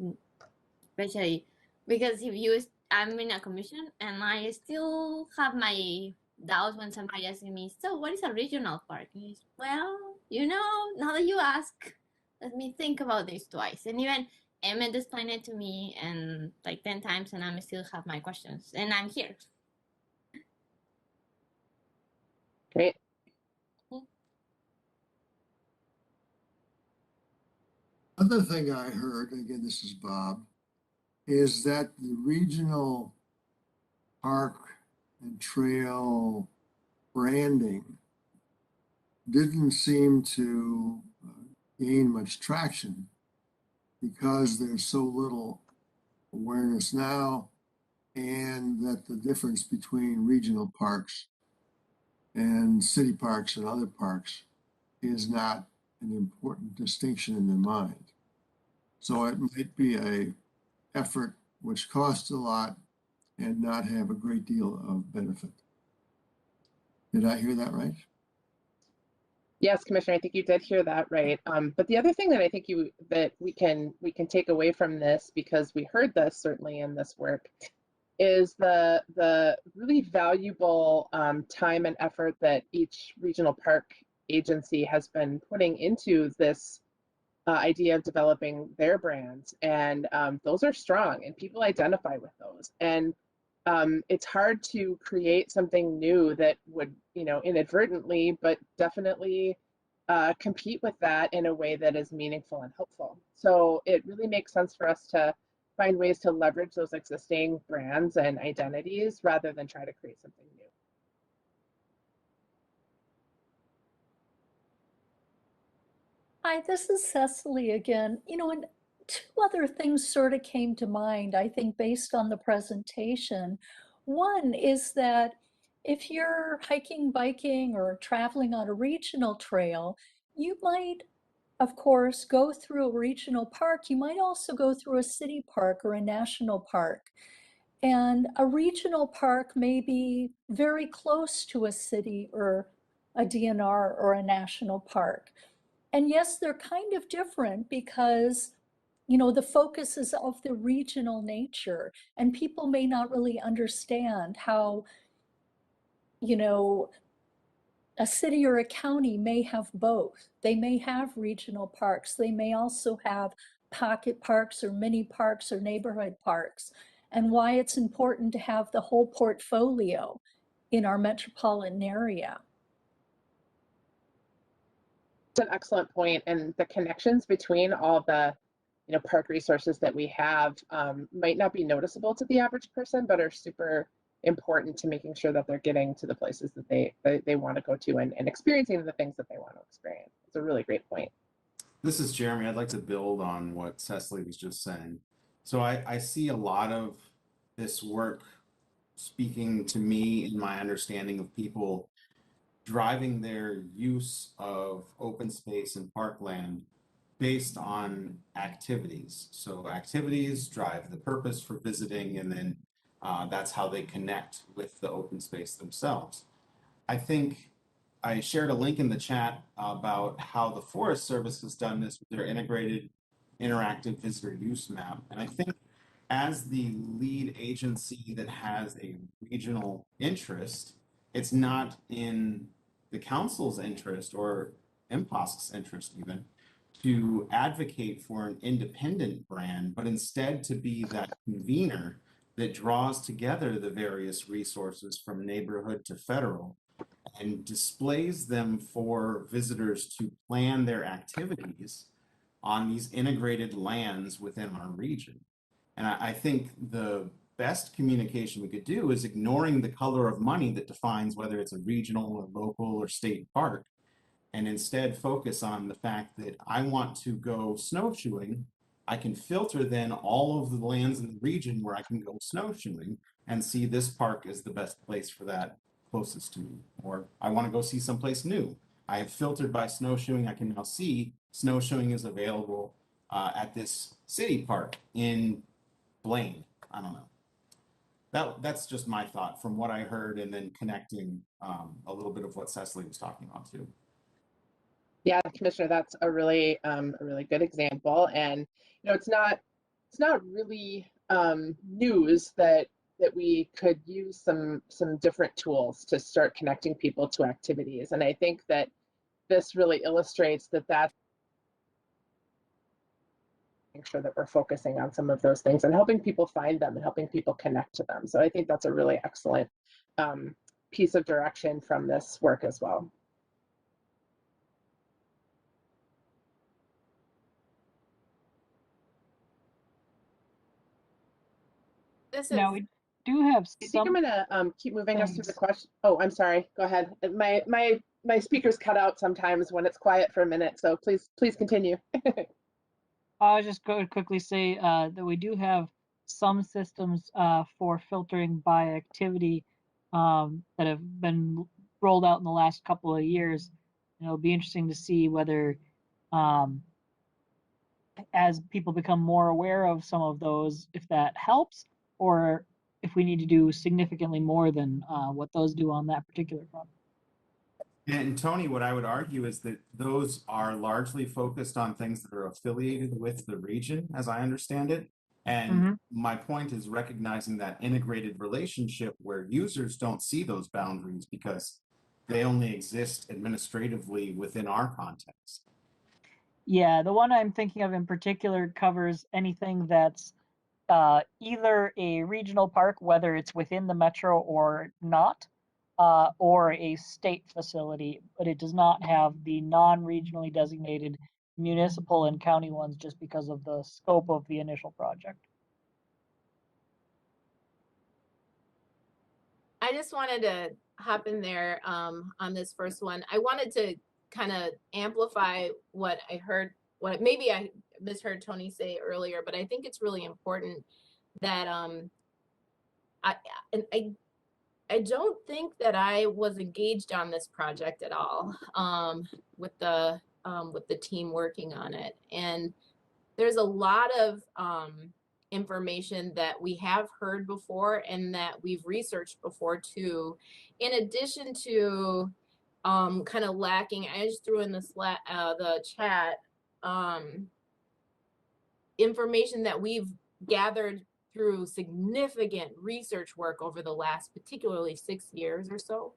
especially because I'm in a commission and I still have my doubts when somebody asks me, so what is a regional park? And well, now that you ask, let me think about this twice. And even Emmett explained it to me and like 10 times, and I still have my questions, and I'm here. Great. Other thing I heard, again, this is Bob, is that the regional park and trail branding didn't seem to gain much traction because there's so little awareness now, and that the difference between regional parks and city parks and other parks is not an important distinction in their mind. So it might be a effort which costs a lot and not have a great deal of benefit. Did I hear that right? Yes, Commissioner, I think you did hear that right. But the other thing that I think that we can take away from this, because we heard this certainly in this work, is the really valuable time and effort that each regional park agency has been putting into this idea of developing their brands. And those are strong and people identify with those. And it's hard to create something new that would, inadvertently, but definitely compete with that in a way that is meaningful and helpful. So it really makes sense for us to find ways to leverage those existing brands and identities rather than try to create something new. Hi, this is Cecily again. And two other things sort of came to mind, I think, based on the presentation. One is that if you're hiking, biking, or traveling on a regional trail, you might, of course, go through a regional park. You might also go through a city park or a national park. And a regional park may be very close to a city or a DNR or a national park. And yes, they're kind of different because, the focus is of the regional nature, and people may not really understand how, a city or a county may have both. They may have regional parks. They may also have pocket parks or mini parks or neighborhood parks, and why it's important to have the whole portfolio in our metropolitan area. It's an excellent point, and the connections between all the park resources that we have might not be noticeable to the average person, but are super important to making sure that they're getting to the places that they want to go to and experiencing the things that they want to experience. It's a really great point. This is Jeremy. I'd like to build on what Cecily was just saying. So I see a lot of this work speaking to me in my understanding of people driving their use of open space and parkland based on activities. So activities drive the purpose for visiting, and then that's how they connect with the open space themselves. I think I shared a link in the chat about how the Forest Service has done this with their integrated interactive visitor use map. And I think as the lead agency that has a regional interest, it's not in the council's interest or MPOSC's interest even to advocate for an independent brand, but instead to be that convener that draws together the various resources from neighborhood to federal and displays them for visitors to plan their activities on these integrated lands within our region. And I think the best communication we could do is ignoring the color of money that defines whether it's a regional or local or state park, and instead focus on the fact that I want to go snowshoeing. I can filter then all of the lands in the region where I can go snowshoeing and see this park is the best place for that closest to me. Or I want to go see someplace new. I have filtered by snowshoeing. I can now see snowshoeing is available at this city park in Blaine. I don't know. That's just my thought from what I heard, and then connecting a little bit of what Cecily was talking about too. Yeah, Commissioner, that's a really good example. And it's not really news that we could use some different tools to start connecting people to activities. And I think that this really illustrates that make sure that we're focusing on some of those things and helping people find them and helping people connect to them. So I think that's a really excellent piece of direction from this work as well. Now we do have I think some. I'm gonna keep moving us through the things. question. Oh, I'm sorry. Go ahead. My speakers cut out sometimes when it's quiet for a minute, so please continue. I'll just go to quickly say that we do have some systems for filtering by activity that have been rolled out in the last couple of years. It'll be interesting to see whether, as people become more aware of some of those, if that helps, or if we need to do significantly more than what those do on that particular front. And Tony, what I would argue is that those are largely focused on things that are affiliated with the region, as I understand it. And my point is recognizing that integrated relationship where users don't see those boundaries because they only exist administratively within our context. Yeah, the one I'm thinking of in particular covers anything that's either a regional park, whether it's within the metro or not, or a state facility, but it does not have the non-regionally designated municipal and county ones just because of the scope of the initial project. I just wanted to hop in there on this first one. I wanted to kind of amplify what I heard, what maybe I misheard Tony say earlier, but I think it's really important that I don't think that I was engaged on this project at all with the team working on it. And there's a lot of information that we have heard before and that we've researched before too. In addition to kind of lacking, I just threw in the chat information that we've gathered through significant research work over the last particularly 6 years or so,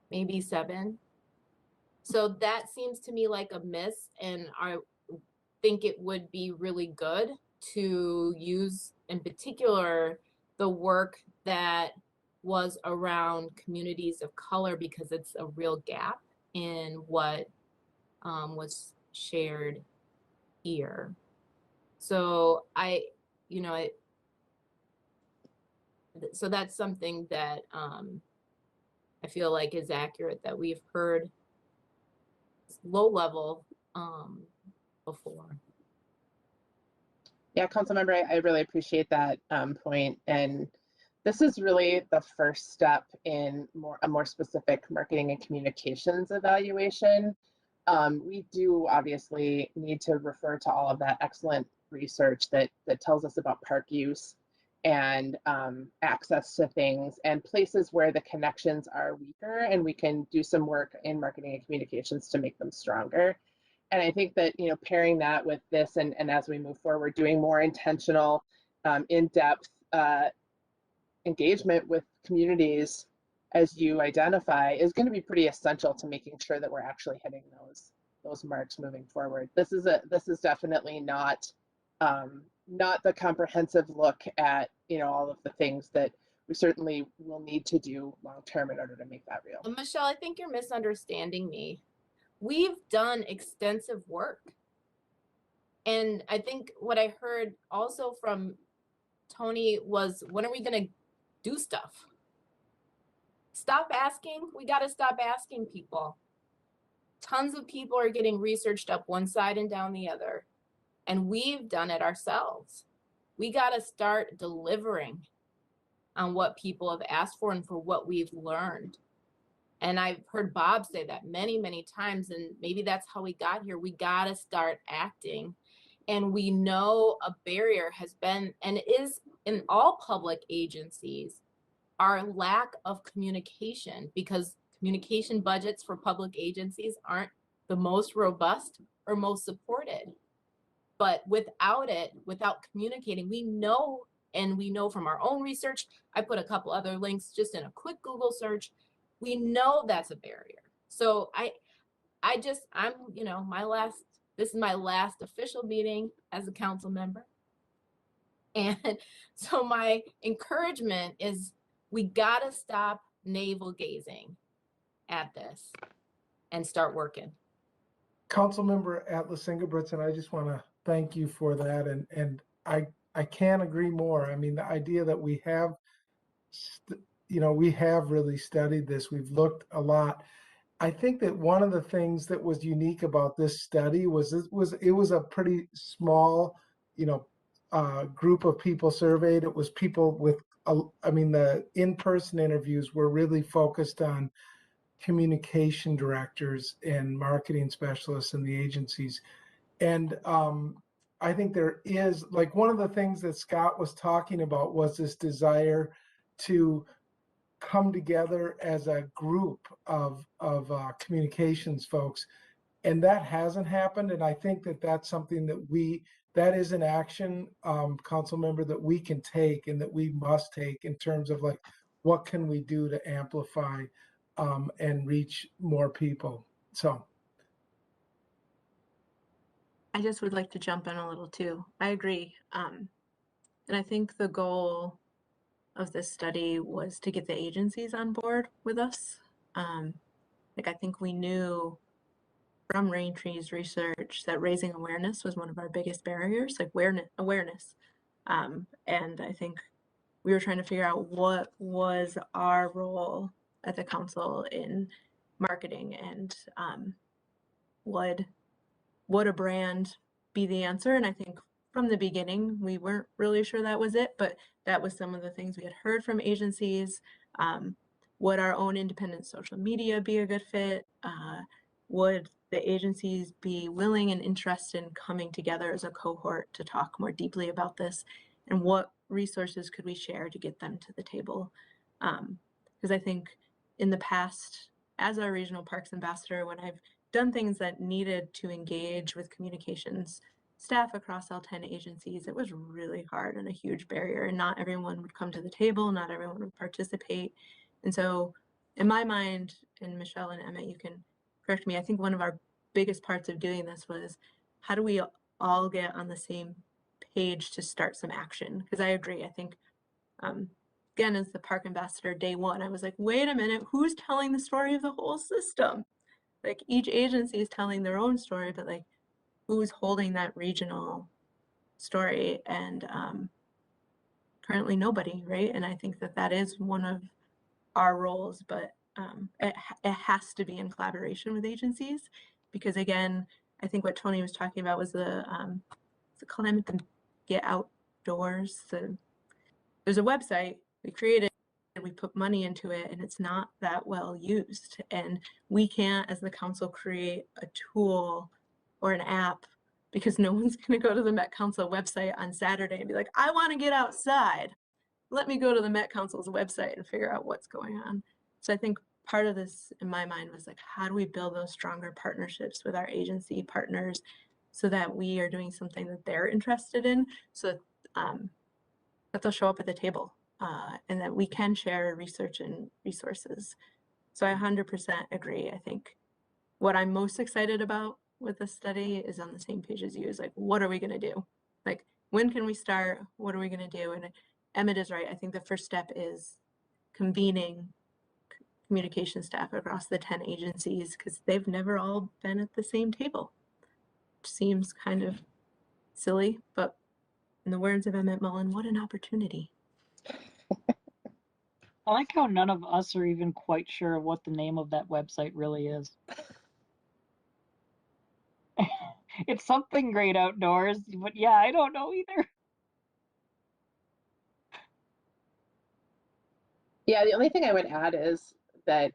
maybe 7. So that seems to me like a miss, and I think it would be really good to use in particular the work that was around communities of color, because it's a real gap in what was shared here. So so that's something that I feel like is accurate, that we've heard low level before. Yeah, Councilmember, I really appreciate that point. And this is really the first step in a more specific marketing and communications evaluation. We do obviously need to refer to all of that excellent research that tells us about park use and access to things and places where the connections are weaker, and we can do some work in marketing and communications to make them stronger. And I think that, pairing that with this and as we move forward, doing more intentional, in-depth engagement with communities as you identify is going to be pretty essential to making sure that we're actually hitting those marks moving forward. This is definitely not the comprehensive look at all of the things that we certainly will need to do long term in order to make that real. Michelle, I think you're misunderstanding me. We've done extensive work. And I think what I heard also from Tony was, when are we going to do stuff? Stop asking. We got to stop asking people. Tons of people are getting researched up one side and down the other. And we've done it ourselves. We got to start delivering on what people have asked for and for what we've learned. And I've heard Bob say that many, many times, and maybe that's how we got here. We got to start acting. And we know a barrier has been and is in all public agencies, our lack of communication, because communication budgets for public agencies aren't the most robust or most supported. But without it, without communicating, we know, and we know from our own research, I put a couple other links just in a quick Google search, we know that's a barrier. So I'm, you know, this is my last official meeting as a council member. And so my encouragement is we gotta stop navel gazing at this and start working. Councilmember Atlas Ingebrigtsen, I just want to thank you for that. And I can't agree more. I mean, the idea that we have, we have really studied this. We've looked a lot. I think that one of the things that was unique about this study was it was a pretty small, group of people surveyed. It was people with, the in-person interviews were really focused on communication directors and marketing specialists in the agencies. And I think there is, like, one of the things that Scott was talking about was this desire to come together as a group of communications folks, and that hasn't happened. And I think that that's something that is an action, council member, that we can take and that we must take in terms of, like, what can we do to amplify and reach more people. So I just would like to jump in a little too. I agree. And I think the goal of this study was to get the agencies on board with us. I think we knew from Raintree's research that raising awareness was one of our biggest barriers, like awareness. And I think we were trying to figure out what was our role at the council in marketing, and would a brand be the answer? And I think from the beginning, we weren't really sure that was it, but that was some of the things we had heard from agencies. Would our own independent social media be a good fit? Would the agencies be willing and interested in coming together as a cohort to talk more deeply about this? And what resources could we share to get them to the table? Because I think in the past, as our regional parks ambassador, when I've done things that needed to engage with communications staff across all 10 agencies, it was really hard and a huge barrier, and not everyone would come to the table, not everyone would participate. And so in my mind, and Michelle and Emmett, you can correct me, I think one of our biggest parts of doing this was, how do we all get on the same page to start some action? Because I agree, I think, again, as the park ambassador day one, I was like, wait a minute, who's telling the story of the whole system? Like, each agency is telling their own story, but like, who's holding that regional story? And currently nobody, right? And I think that is one of our roles, but it has to be in collaboration with agencies, because again, I think what Tony was talking about was the climate, the Get Outdoors. There's a website we created, we put money into it, and it's not that well used. And we can't, as the council, create a tool or an app, because no one's going to go to the Met Council website on Saturday and be like, I want to get outside. Let me go to the Met Council's website and figure out what's going on. So I think part of this, in my mind, was like, how do we build those stronger partnerships with our agency partners so that we are doing something that they're interested in, so that they'll show up at the table, and that we can share research and resources. So I 100% agree. I think what I'm most excited about with this study is on the same page as you, is like, what are we going to do? Like, when can we start? What are we going to do? And Emmett is right. I think the first step is convening communication staff across the 10 agencies, because they've never all been at the same table. Which seems kind of silly, but in the words of Emmett Mullin, what an opportunity. I like how none of us are even quite sure what the name of that website really is. It's something great outdoors, but yeah, I don't know either. Yeah, the only thing I would add is that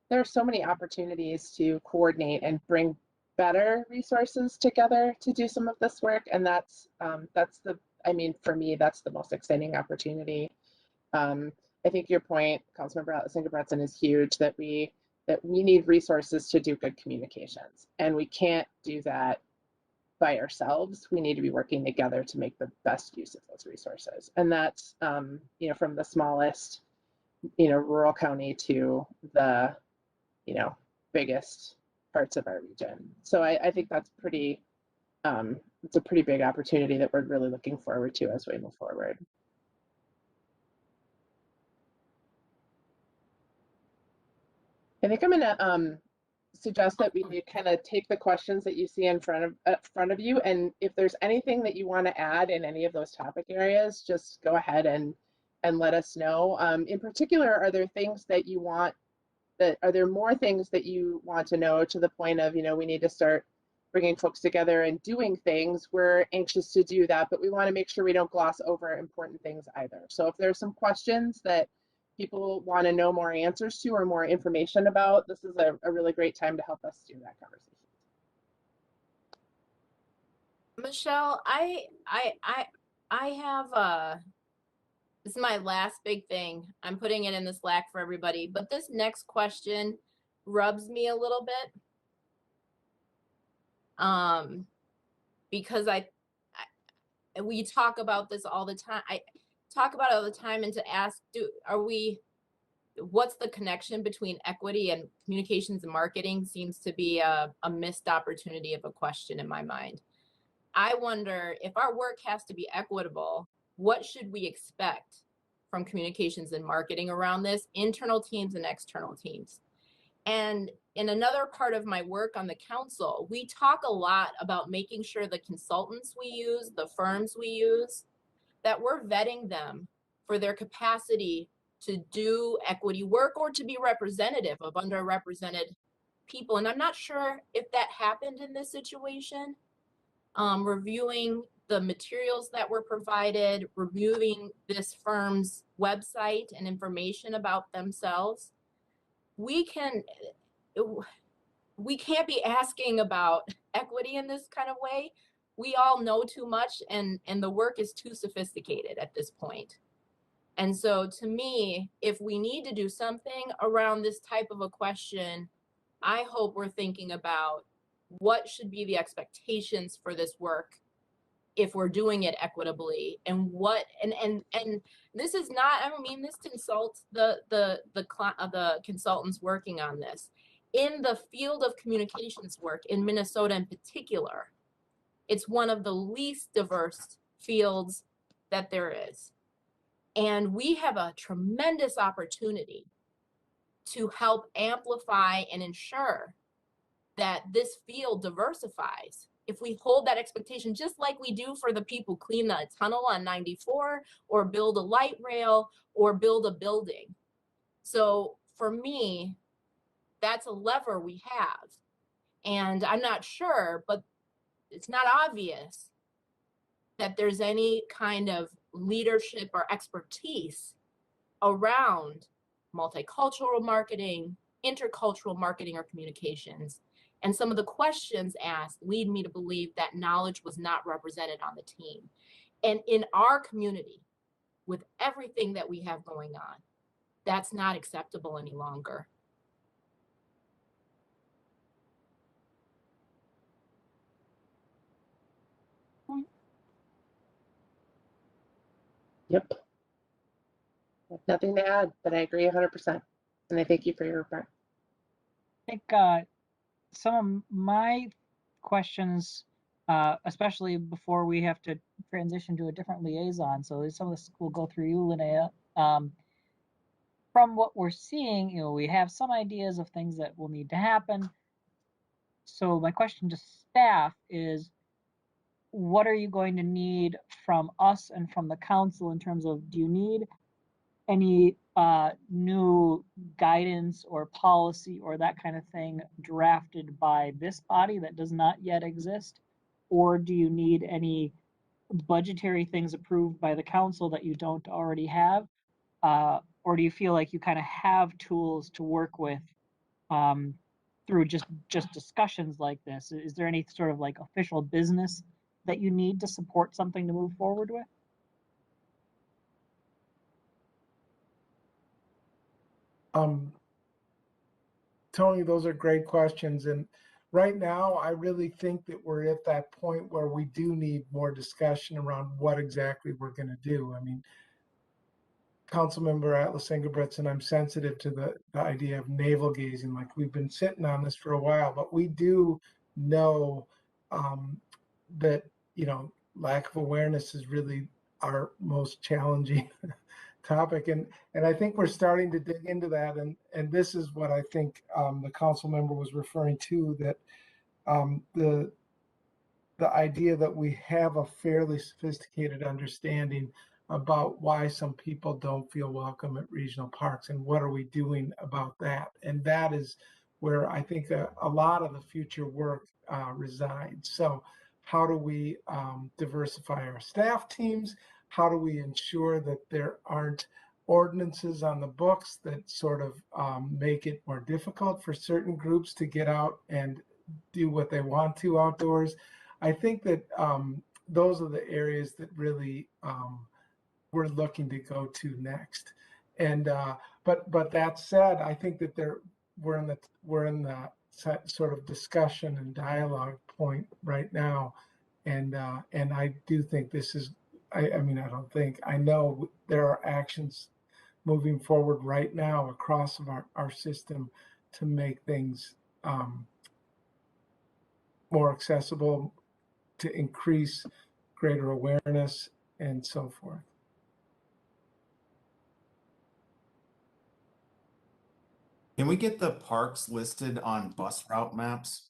there are so many opportunities to coordinate and bring better resources together to do some of this work. And that's the, I mean, for me, that's the most exciting opportunity. I think your point, Councilmember Singer-Bretson, is huge, that we need resources to do good communications, and we can't do that by ourselves. We need to be working together to make the best use of those resources, and that's you know, from the smallest, you know, rural county to the, you know, biggest parts of our region. So I think that's pretty, it's a pretty big opportunity that we're really looking forward to as we move forward. I think I'm gonna suggest that we kind of take the questions that you see in front of you, and if there's anything that you want to add in any of those topic areas, just go ahead and let us know. In particular, are there things that you want, are there more things that you want to know, to the point of, you know, we need to start bringing folks together and doing things? We're anxious to do that, but we want to make sure we don't gloss over important things either. So if there's some questions that people want to know more answers to or more information about, this is a really great time to help us do that conversation. Michelle, I have this is my last big thing. I'm putting it in the Slack for everybody, but this next question rubs me a little bit. Because we talk about this all the time. I talk about it all the time, and to ask, what's the connection between equity and communications and marketing seems to be a missed opportunity of a question in my mind. I wonder, if our work has to be equitable, what should we expect from communications and marketing around this, internal teams and external teams? And in another part of my work on the council, we talk a lot about making sure the consultants we use, the firms we use, that we're vetting them for their capacity to do equity work or to be representative of underrepresented people. And I'm not sure if that happened in this situation. Reviewing the materials that were provided, reviewing this firm's website and information about themselves, we can't be asking about equity in this kind of way. We all know too much, and the work is too sophisticated at this point. And so to me, if we need to do something around this type of a question, I hope we're thinking about what should be the expectations for this work if we're doing it equitably, and what, and this is not, I don't mean this to insult the consultants working on this. In the field of communications work in Minnesota in particular, it's one of the least diverse fields that there is. And we have a tremendous opportunity to help amplify and ensure that this field diversifies. If we hold that expectation, just like we do for the people clean the tunnel on 94, or build a light rail, or build a building. So for me, that's a lever we have. And I'm not sure, but it's not obvious that there's any kind of leadership or expertise around multicultural marketing, intercultural marketing, or communications. And some of the questions asked lead me to believe that knowledge was not represented on the team. And in our community, with everything that we have going on, that's not acceptable any longer. Yep. Nothing to add, but I agree 100%. And I thank you for your report. I think some of my questions, especially before we have to transition to a different liaison, so some of this will go through you, Linnea. From what we're seeing, you know, we have some ideas of things that will need to happen. So my question to staff is, what are you going to need from us and from the council in terms of, do you need any new guidance or policy or that kind of thing drafted by this body that does not yet exist? Or do you need any budgetary things approved by the council that you don't already have? Or do you feel like you kind of have tools to work with through just discussions like this? Is there any sort of like official business that you need to support something to move forward with? Tony, those are great questions. And right now, I really think that we're at that point where we do need more discussion around what exactly we're going to do. I mean, Councilmember Atlas Engelbretson, I'm sensitive to the idea of navel gazing. Like, we've been sitting on this for a while, but we do know that, you know, lack of awareness is really our most challenging topic. And I think we're starting to dig into that. And this is what I think the council member was referring to, that the idea that we have a fairly sophisticated understanding about why some people don't feel welcome at regional parks and what are we doing about that. And that is where I think a lot of the future work resides. So how do we diversify our staff teams? How do we ensure that there aren't ordinances on the books that sort of make it more difficult for certain groups to get out and do what they want to outdoors? I think that those are the areas that really we're looking to go to next. And but that said, I think that we're in the sort of discussion and dialogue point right now, and I do think this is. I mean, I know there are actions moving forward right now across our system to make things more accessible, to increase greater awareness, and so forth. Can we get the parks listed on bus route maps?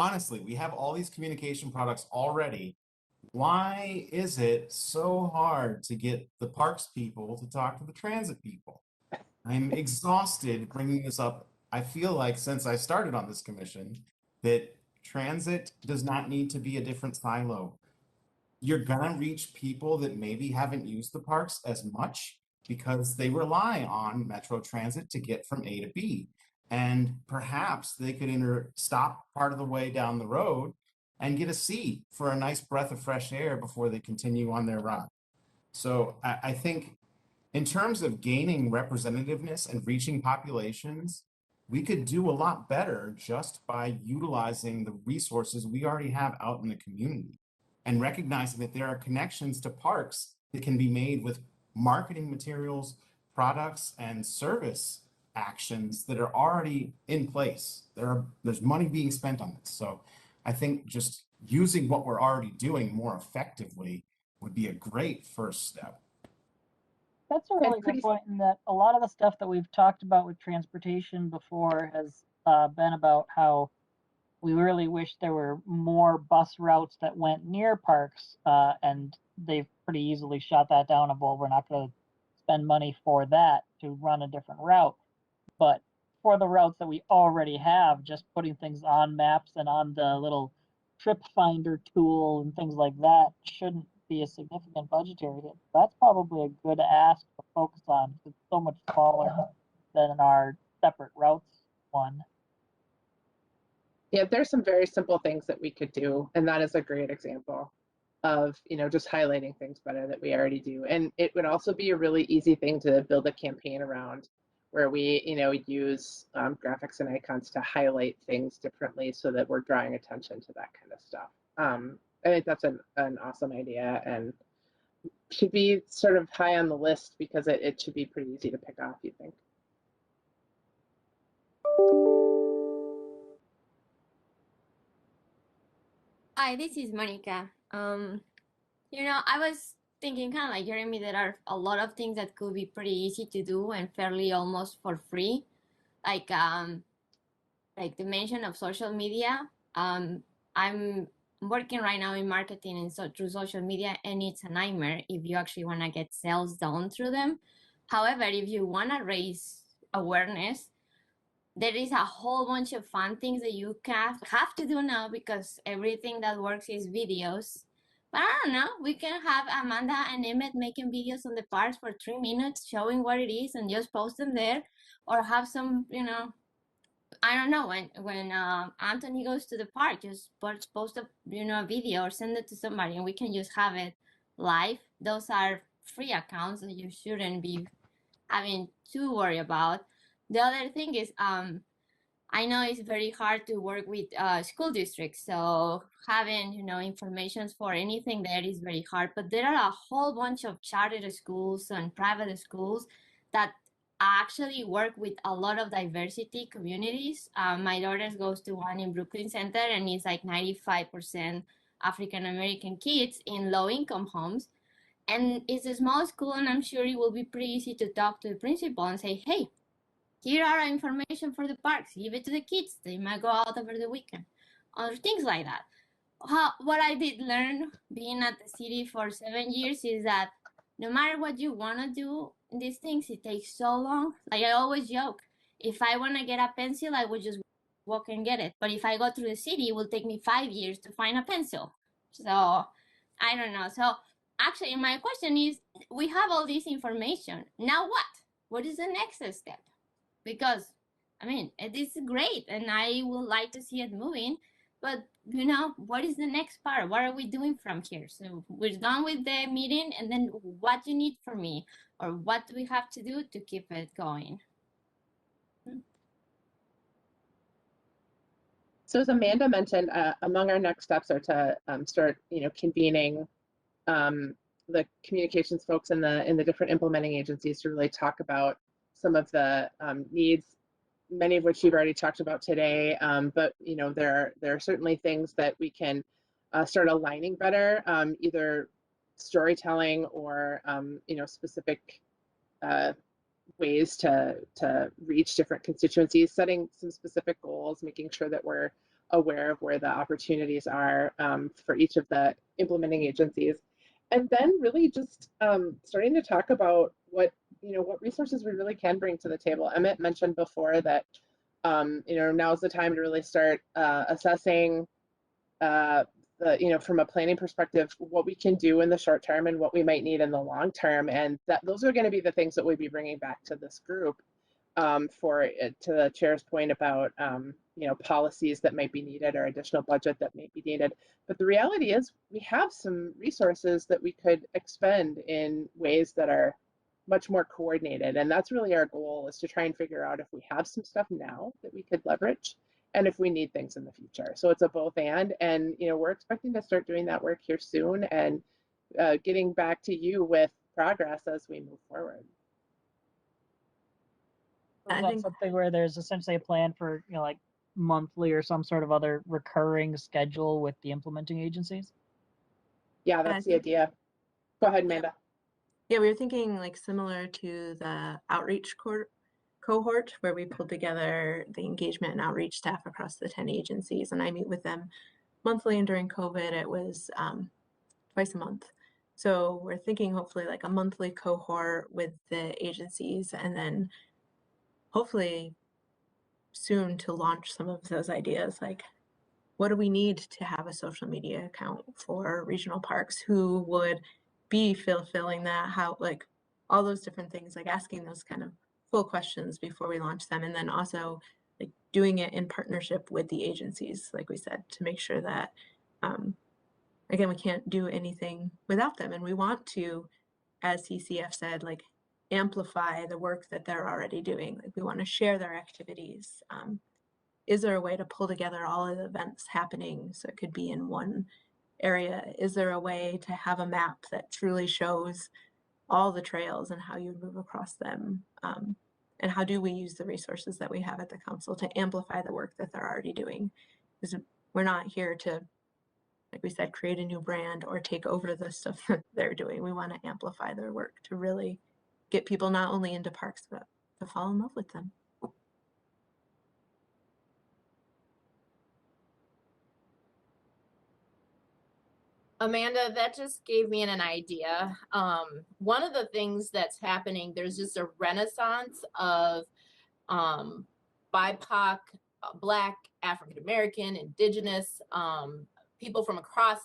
Honestly, we have all these communication products already. Why is it so hard to get the parks people to talk to the transit people? I'm exhausted bringing this up. I feel like since I started on this commission that transit does not need to be a different silo. You're gonna reach people that maybe haven't used the parks as much because they rely on Metro Transit to get from A to B. And perhaps they could stop part of the way down the road and get a seat for a nice breath of fresh air before they continue on their ride. So I think in terms of gaining representativeness and reaching populations, we could do a lot better just by utilizing the resources we already have out in the community and recognizing that there are connections to parks that can be made with marketing materials, products, and service actions that are already in place. There's money being spent on this. So I think just using what we're already doing more effectively would be a great first step. That's a really good point, in that a lot of the stuff that we've talked about with transportation before has been about how we really wish there were more bus routes that went near parks, and they've pretty easily shot that down. Well, we're not going to spend money for that to run a different route. But for the routes that we already have, just putting things on maps and on the little trip finder tool and things like that shouldn't be a significant budgetary hit. That's probably a good ask to focus on. It's so much smaller than our separate routes one. Yeah, there's some very simple things that we could do, and that is a great example of, you know, just highlighting things better that we already do. And it would also be a really easy thing to build a campaign around, where we, you know, use graphics and icons to highlight things differently so that we're drawing attention to that kind of stuff. I think that's an awesome idea and should be sort of high on the list because it should be pretty easy to pick off, you think? Hi, this is Monica. You know, I was thinking kind of like Jeremy, there are a lot of things that could be pretty easy to do and fairly almost for free. Like the mention of social media. I'm working right now in marketing and so through social media, and it's a nightmare if you actually want to get sales done through them. However, if you want to raise awareness, there is a whole bunch of fun things that you have to do now because everything that works is videos. But I don't know, we can have Amanda and Emmett making videos on the parks for 3 minutes showing what it is and just post them there, or have some, you know, I don't know, when Anthony goes to the park, just post a a video or send it to somebody, and we can just have it live. Those are free accounts that you shouldn't be having to worry about. The other thing is, I know it's very hard to work with school districts, so having information for anything there is very hard. But there are a whole bunch of charter schools and private schools that actually work with a lot of diversity communities. My daughter goes to one in Brooklyn Center, and it's like 95% African American kids in low income homes. And it's a small school, and I'm sure it will be pretty easy to talk to the principal and say, hey, here are information for the parks. Give it to the kids. They might go out over the weekend. Other things like that. What I did learn being at the city for 7 years is that no matter what you want to do in these things, it takes so long. Like I always joke, if I want to get a pencil, I would just walk and get it. But if I go through the city, it will take me 5 years to find a pencil. So I don't know. So actually, my question is, we have all this information. Now what? What is the next step? Because I mean, it is great and I would like to see it moving, but what is the next part? What are we doing from here? So we're done with the meeting, and then what do you need from me, or what do we have to do to keep it going? So as Amanda mentioned, among our next steps are to start, convening the communications folks in the different implementing agencies to really talk about some of the needs, many of which you've already talked about today. But there are certainly things that we can start aligning better, either storytelling or specific ways to reach different constituencies, setting some specific goals, making sure that we're aware of where the opportunities are for each of the implementing agencies. And then really just starting to talk about what resources we really can bring to the table. Emmett mentioned before that now's the time to really start assessing from a planning perspective, what we can do in the short term and what we might need in the long term. And that those are going to be the things that we'll be bringing back to this group to the chair's point about policies that might be needed or additional budget that may be needed. But the reality is we have some resources that we could expend in ways that are much more coordinated. And that's really our goal, is to try and figure out if we have some stuff now that we could leverage and if we need things in the future. So it's a both and we're expecting to start doing that work here soon and getting back to you with progress as we move forward. Is that something where there's essentially a plan for, like monthly or some sort of other recurring schedule with the implementing agencies? Yeah, that's the idea. Go ahead, Amanda. Yeah, we were thinking like similar to the outreach cohort where we pulled together the engagement and outreach staff across the 10 agencies, and I meet with them monthly, and during COVID it was twice a month. So we're thinking hopefully like a monthly cohort with the agencies, and then hopefully soon to launch some of those ideas, like what do we need to have a social media account for regional parks? Who would be fulfilling that? How, like all those different things, like asking those kind of full questions before we launch them. And then also like doing it in partnership with the agencies, like we said, to make sure that, again, we can't do anything without them. And we want to, as CCF said, like amplify the work that they're already doing. Like we want to share their activities. Is there a way to pull together all of the events happening so it could be in one area? Is there a way to have a map that truly shows all the trails and how you move across them? And how do we use the resources that we have at the council to amplify the work that they're already doing? Because we're not here to, like we said, create a new brand or take over the stuff that they're doing. We want to amplify their work to really get people not only into parks, but to fall in love with them. Amanda, that just gave me an idea. One of the things that's happening, there's just a renaissance of BIPOC, Black, African American, Indigenous, people from across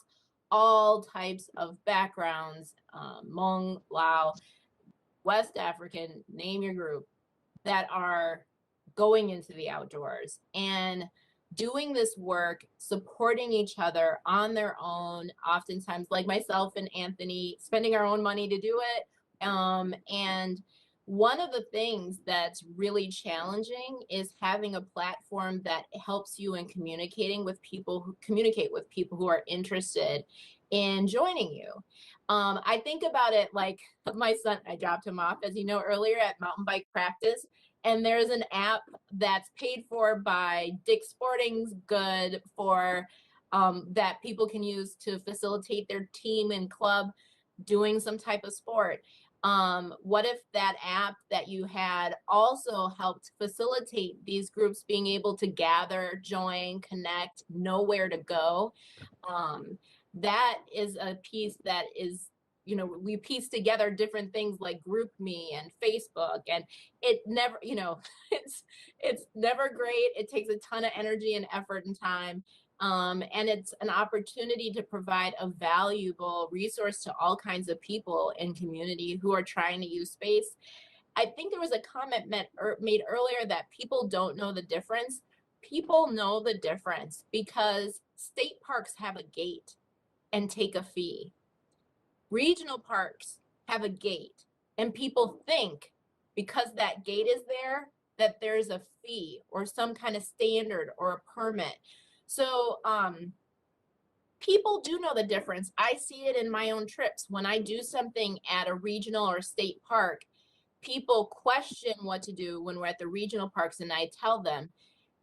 all types of backgrounds, Hmong, Lao, West African, name your group, that are going into the outdoors and doing this work, supporting each other on their own, oftentimes like myself and Anthony, spending our own money to do it. And one of the things that's really challenging is having a platform that helps you in communicating with people who are interested in joining you. I think about it like my son, I dropped him off, as you know, earlier at mountain bike practice. And there's an app that's paid for by Dick's Sporting Goods for that people can use to facilitate their team and club doing some type of sport. What if that app that you had also helped facilitate these groups being able to gather, join, connect, know where to go? That is a piece that is, you know, we piece together different things like GroupMe and Facebook, and it never, you know, it's never great. It takes a ton of energy and effort and time. And it's an opportunity to provide a valuable resource to all kinds of people in community who are trying to use space. I think there was a comment made earlier that people don't know the difference. People know the difference because state parks have a gate and take a fee. Regional parks have a gate, and people think because that gate is there that there's a fee or some kind of standard or a permit. So people do know the difference. I see it in my own trips. When I do something at a regional or state park, people question what to do when we're at the regional parks, and I tell them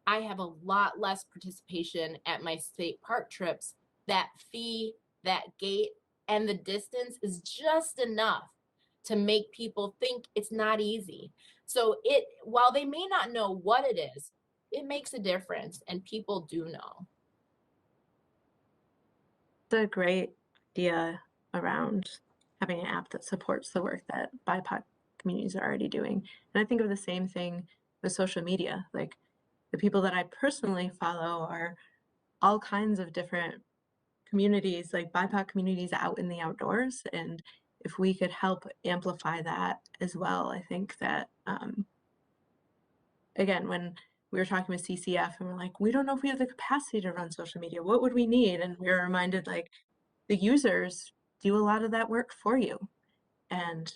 I have a lot less participation at my state park trips. That fee, that gate, and the distance is just enough to make people think it's not easy. So while they may not know what it is, it makes a difference, and people do know. It's a great idea around having an app that supports the work that BIPOC communities are already doing. And I think of the same thing with social media. Like the people that I personally follow are all kinds of different communities, like BIPOC communities out in the outdoors. And if we could help amplify that as well, I think that, again, when we were talking with CCF and we're like, we don't know if we have the capacity to run social media, what would we need? And we were reminded, like, the users do a lot of that work for you. And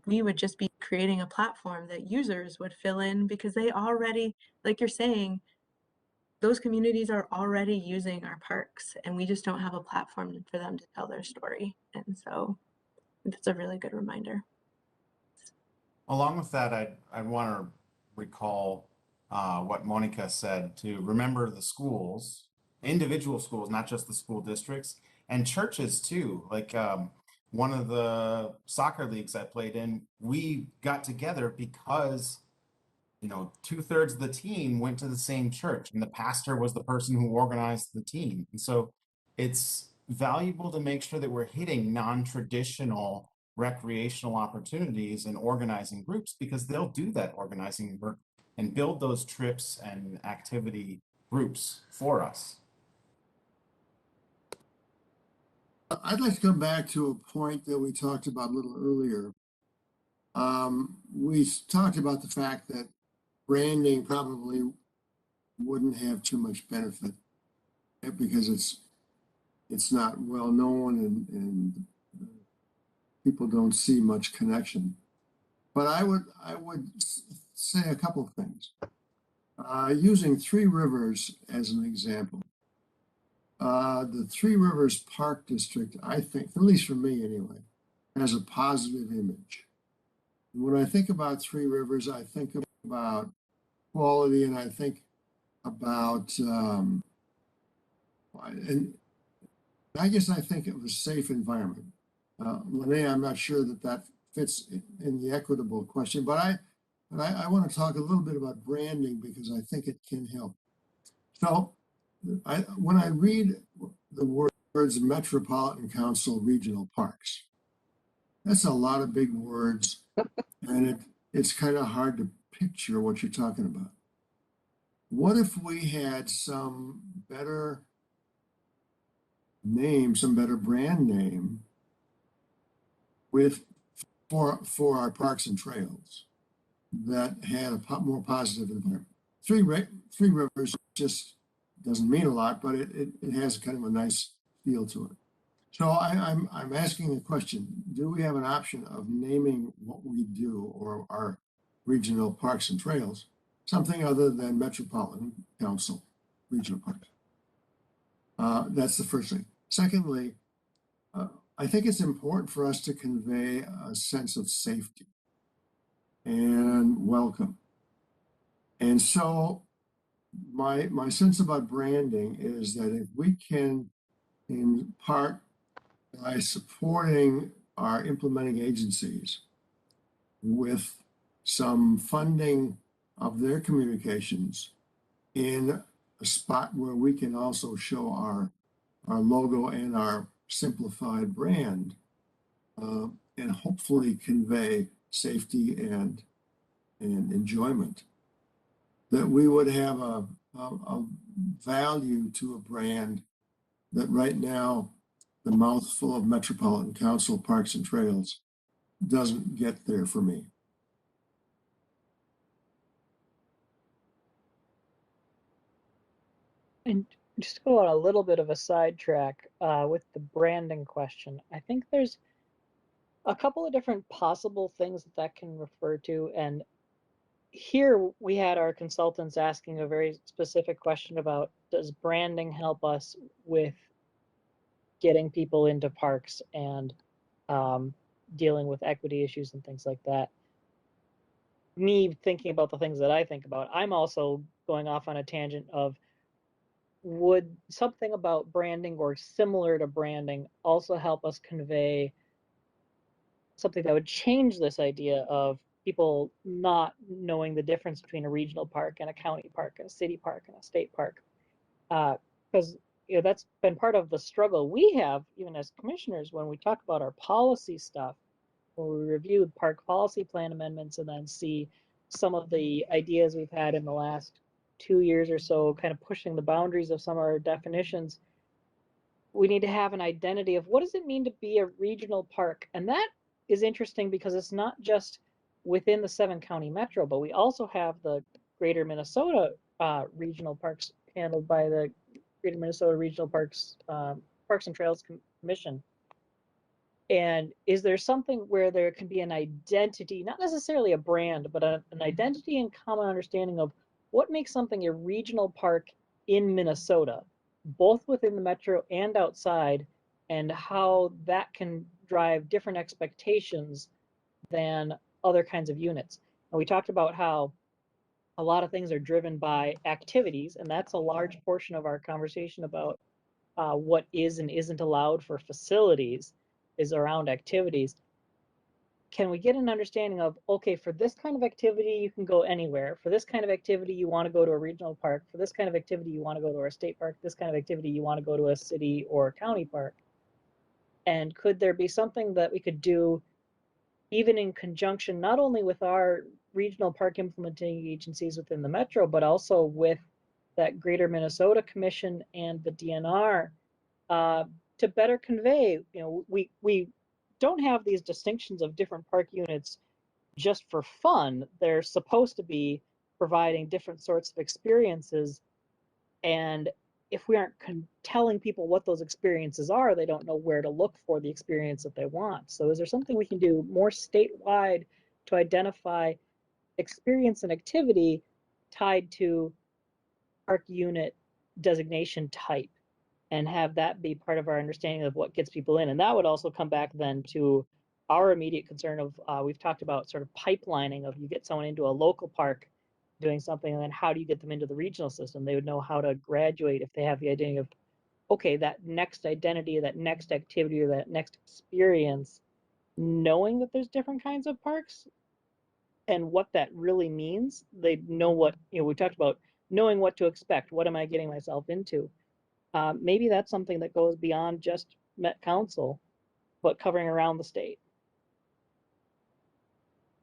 we would just be creating a platform that users would fill in because they already, like you're saying, those communities are already using our parks, and we just don't have a platform for them to tell their story. And so that's a really good reminder. Along with that, I want to recall what Monica said, to remember the schools, individual schools, not just the school districts, and churches too. Like one of the soccer leagues I played in, we got together because, you know, 2/3 of the team went to the same church, and the pastor was the person who organized the team. And so it's valuable to make sure that we're hitting non-traditional recreational opportunities and organizing groups, because they'll do that organizing work and build those trips and activity groups for us. I'd like to come back to a point that we talked about a little earlier. We talked about the fact that branding probably wouldn't have too much benefit because it's not well known and people don't see much connection. But I would say a couple of things. Using Three Rivers as an example, the Three Rivers Park District, I think, at least for me anyway, has a positive image. When I think about Three Rivers, I think about quality, and I think about, and I guess I think of a safe environment. Lene, I'm not sure that fits in the equitable question, but I want to talk a little bit about branding because I think it can help. So when I read the words Metropolitan Council Regional Parks, that's a lot of big words, and it's kind of hard to picture what you're talking about. What if we had some better name, some better brand name for our parks and trails that had a more positive environment? Three Rivers just doesn't mean a lot, but it has kind of a nice feel to it. So I'm asking the question, do we have an option of naming what we do or our regional parks and trails something other than Metropolitan Council Regional Parks? That's the first thing. Secondly, I think it's important for us to convey a sense of safety and welcome. And so my sense about branding is that if we can, in part, by supporting our implementing agencies with some funding of their communications in a spot where we can also show our logo and our simplified brand, and hopefully convey safety and enjoyment, that we would have a value to a brand that right now the mouthful of Metropolitan Council Parks and Trails doesn't get there for me. And just to go on a little bit of a sidetrack with the branding question, I think there's a couple of different possible things that can refer to. And here we had our consultants asking a very specific question about, does branding help us with getting people into parks and dealing with equity issues and things like that? Me thinking about the things that I think about, I'm also going off on a tangent of, would something about branding or similar to branding also help us convey something that would change this idea of people not knowing the difference between a regional park and a county park and a city park and a state park? Because that's been part of the struggle we have even as commissioners when we talk about our policy stuff, when we review park policy plan amendments and then see some of the ideas we've had in the last 2 years or so kind of pushing the boundaries of some of our definitions. We need to have an identity of what does it mean to be a regional park. And that is interesting because it's not just within the 7-county metro, but we also have the Greater Minnesota regional parks handled by the Greater Minnesota Regional Parks and Trails Commission. And is there something where there can be an identity, not necessarily a brand, but an identity and common understanding of what makes something a regional park in Minnesota, both within the metro and outside, and how that can drive different expectations than other kinds of units? And we talked about how a lot of things are driven by activities, and that's a large portion of our conversation about what is and isn't allowed for facilities is around activities. Can we get an understanding of, okay, for this kind of activity, you can go anywhere. For this kind of activity, you want to go to a regional park. For this kind of activity, you want to go to a state park. This kind of activity, you want to go to a city or county park. And could there be something that we could do even in conjunction, not only with our regional park implementing agencies within the metro, but also with that Greater Minnesota Commission and the DNR to better convey, we don't have these distinctions of different park units just for fun. They're supposed to be providing different sorts of experiences. And if we aren't telling people what those experiences are, they don't know where to look for the experience that they want. So is there something we can do more statewide to identify experience and activity tied to park unit designation type and have that be part of our understanding of what gets people in? And that would also come back then to our immediate concern of, we've talked about sort of pipelining of, you get someone into a local park doing something, and then how do you get them into the regional system? They would know how to graduate if they have the identity of, okay, that next identity, that next activity, or that next experience, knowing that there's different kinds of parks and what that really means. They know what, we talked about knowing what to expect. What am I getting myself into? Maybe that's something that goes beyond just Met Council, but covering around the state.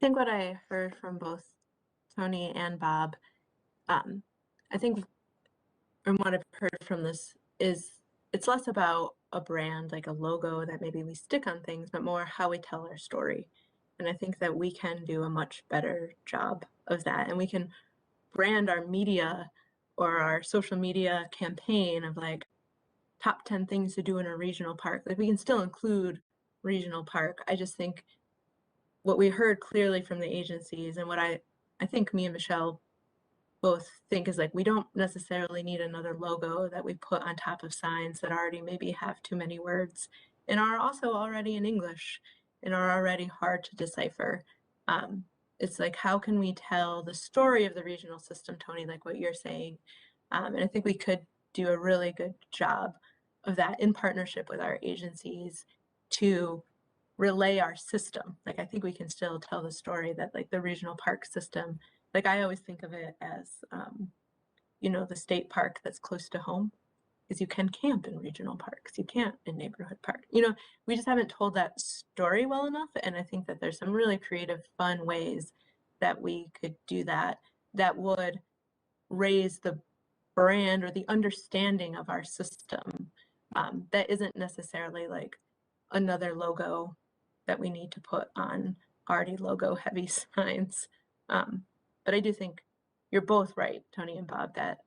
I think what I heard from both Tony and Bob, I think from what I've heard from this is it's less about a brand, like a logo that maybe we stick on things, but more how we tell our story. And I think that we can do a much better job of that. And we can brand our media or our social media campaign of like top 10 things to do in a regional park. Like we can still include regional park. I just think what we heard clearly from the agencies and what I think me and Michelle both think is like, we don't necessarily need another logo that we put on top of signs that already maybe have too many words and are also already in English and are already hard to decipher. It's like, how can we tell the story of the regional system, Tony, like what you're saying? And I think we could do a really good job of that in partnership with our agencies to relay our system. Like, I think we can still tell the story that like the regional park system, like I always think of it as, you know, the state park that's close to home, because you can camp in regional parks, you can't in neighborhood park. You know, we just haven't told that story well enough. And I think that there's some really creative, fun ways that we could do that, that would raise the brand or the understanding of our system. That isn't necessarily like another logo that we need to put on already logo heavy signs. But I do think you're both right, Tony and Bob, that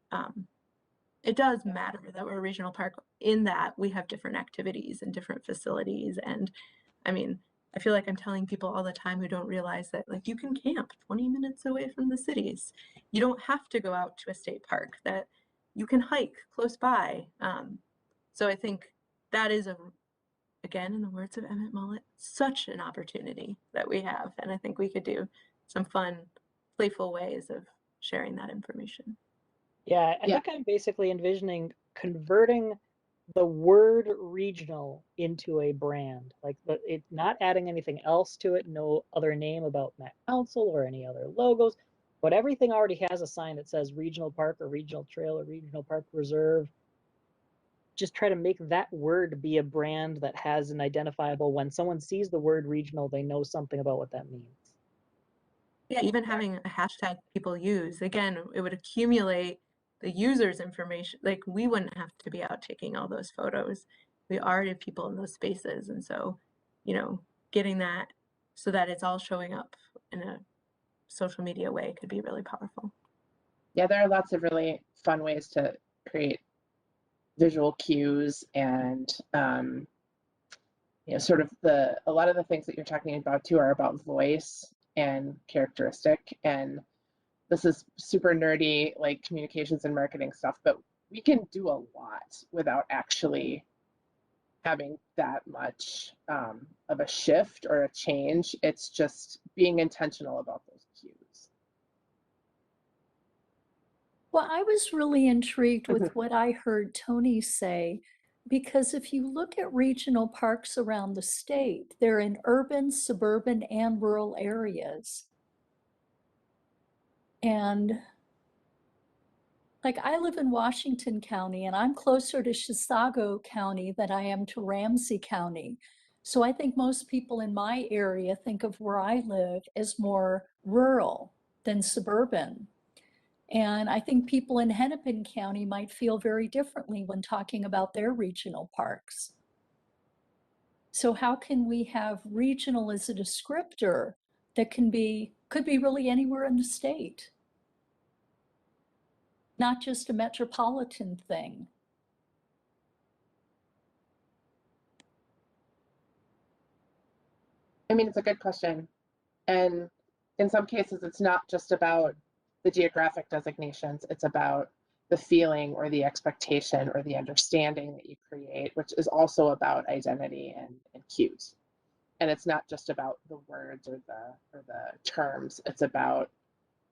it does matter that we're a regional park in that we have different activities and different facilities. And I mean, I feel like I'm telling people all the time who don't realize that like you can camp 20 minutes away from the cities. You don't have to go out to a state park, that you can hike close by. So I think that is again, in the words of Emmett Mullet, such an opportunity that we have. And I think we could do some fun, playful ways of sharing that information. Yeah, I think I'm basically envisioning converting the word regional into a brand, like it not adding anything else to it, no other name about Met Council or any other logos, but everything already has a sign that says regional park or regional trail or regional park reserve. Just try to make that word be a brand that has an identifiable, when someone sees the word regional, they know something about what that means. Yeah, even having a hashtag people use, again, it would accumulate the user's information. Like we wouldn't have to be out taking all those photos. We already have people in those spaces. And so, you know, getting that so that it's all showing up in a social media way could be really powerful. Yeah, there are lots of really fun ways to create visual cues and you know, sort of a lot of the things that you're talking about too are about voice and characteristic. And this is super nerdy, like communications and marketing stuff, but we can do a lot without actually having that much of a shift or a change. It's just being intentional about those cues. Well, I was really intrigued with what I heard Tony say, because if you look at regional parks around the state, they're in urban, suburban, and rural areas. And like I live in Washington County and I'm closer to Chisago County than I am to Ramsey County. So I think most people in my area think of where I live as more rural than suburban. And I think people in Hennepin County might feel very differently when talking about their regional parks. So how can we have regional as a descriptor that could be really anywhere in the state? Not just a metropolitan thing. I mean, it's a good question. And in some cases, it's not just about the geographic designations, it's about the feeling or the expectation or the understanding that you create, which is also about identity and cues. And it's not just about the words or the terms, it's about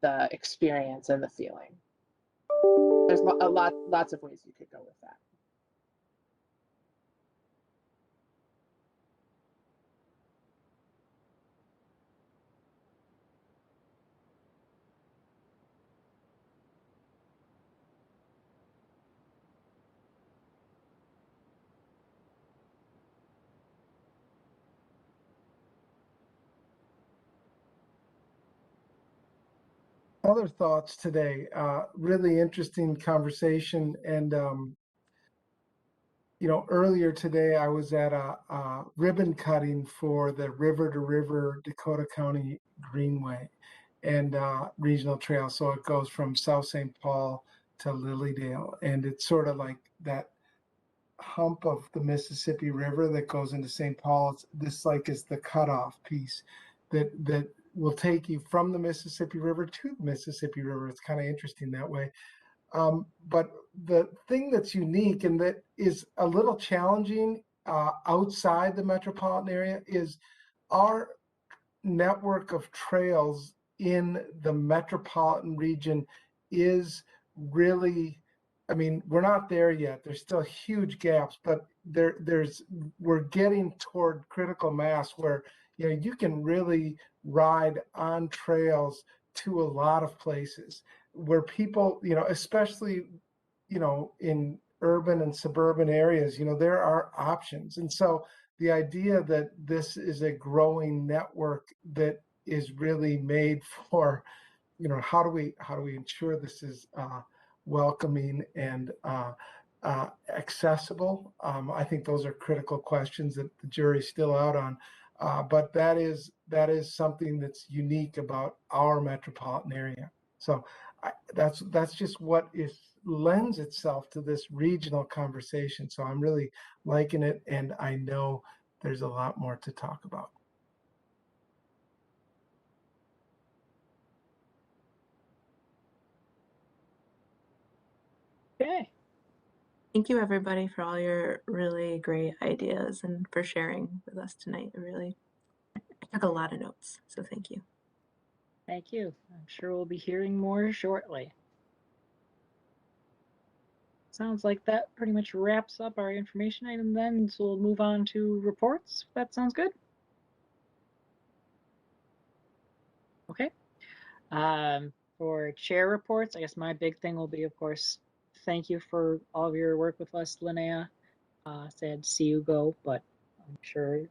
the experience and the feeling. There's lots of ways you could go with that. Other thoughts today, really interesting conversation. And, you know, earlier today I was at a ribbon cutting for the River to River Dakota County Greenway. and regional trail. So it goes from South St. Paul to Lilydale, and it's sort of like that hump of the Mississippi River that goes into St. Paul. This like is the cutoff piece that will take you from the Mississippi River to the Mississippi River. It's kind of interesting that way. But the thing that's unique and that is a little challenging outside the metropolitan area is our network of trails in the metropolitan region is really, I mean, we're not there yet. There's still huge gaps, but we're getting toward critical mass where, you know, you can really ride on trails to a lot of places where people, you know, especially, you know, in urban and suburban areas, you know, there are options. And so the idea that this is a growing network that is really made for, you know, how do we ensure this is welcoming and accessible? I think those are critical questions that the jury's still out on. But that is something that's unique about our metropolitan area. So that's just what lends itself to this regional conversation. So I'm really liking it, and I know there's a lot more to talk about. Okay. Thank you, everybody, for all your really great ideas and for sharing with us tonight. I took a lot of notes, so thank you. Thank you. I'm sure we'll be hearing more shortly. Sounds like that pretty much wraps up our information item then, so we'll move on to reports, if that sounds good. Okay. For chair reports, I guess my big thing will be, of course, thank you for all of your work with us, Linnea. Sad to see you go, but I'm sure it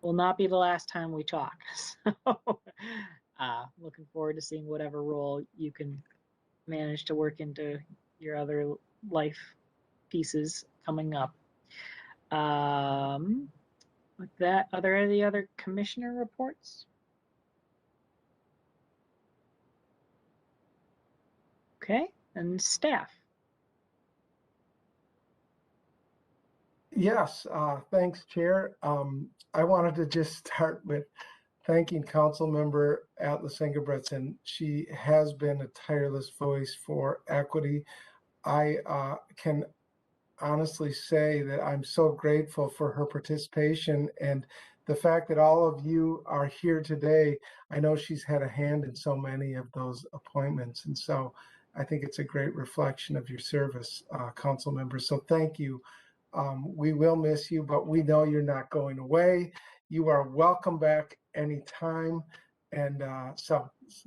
will not be the last time we talk. So, looking forward to seeing whatever role you can manage to work into your other life pieces coming up. With that, are there any other commissioner reports? Okay, and staff. Yes, thanks, Chair. I wanted to just start with thanking Council Member Atlas Ingebretson. She has been a tireless voice for equity. I can honestly say that I'm so grateful for her participation and the fact that all of you are here today. I know she's had a hand in so many of those appointments, and so I think it's a great reflection of your service, Council members. So thank you. We will miss you, but we know you're not going away. You are welcome back anytime. And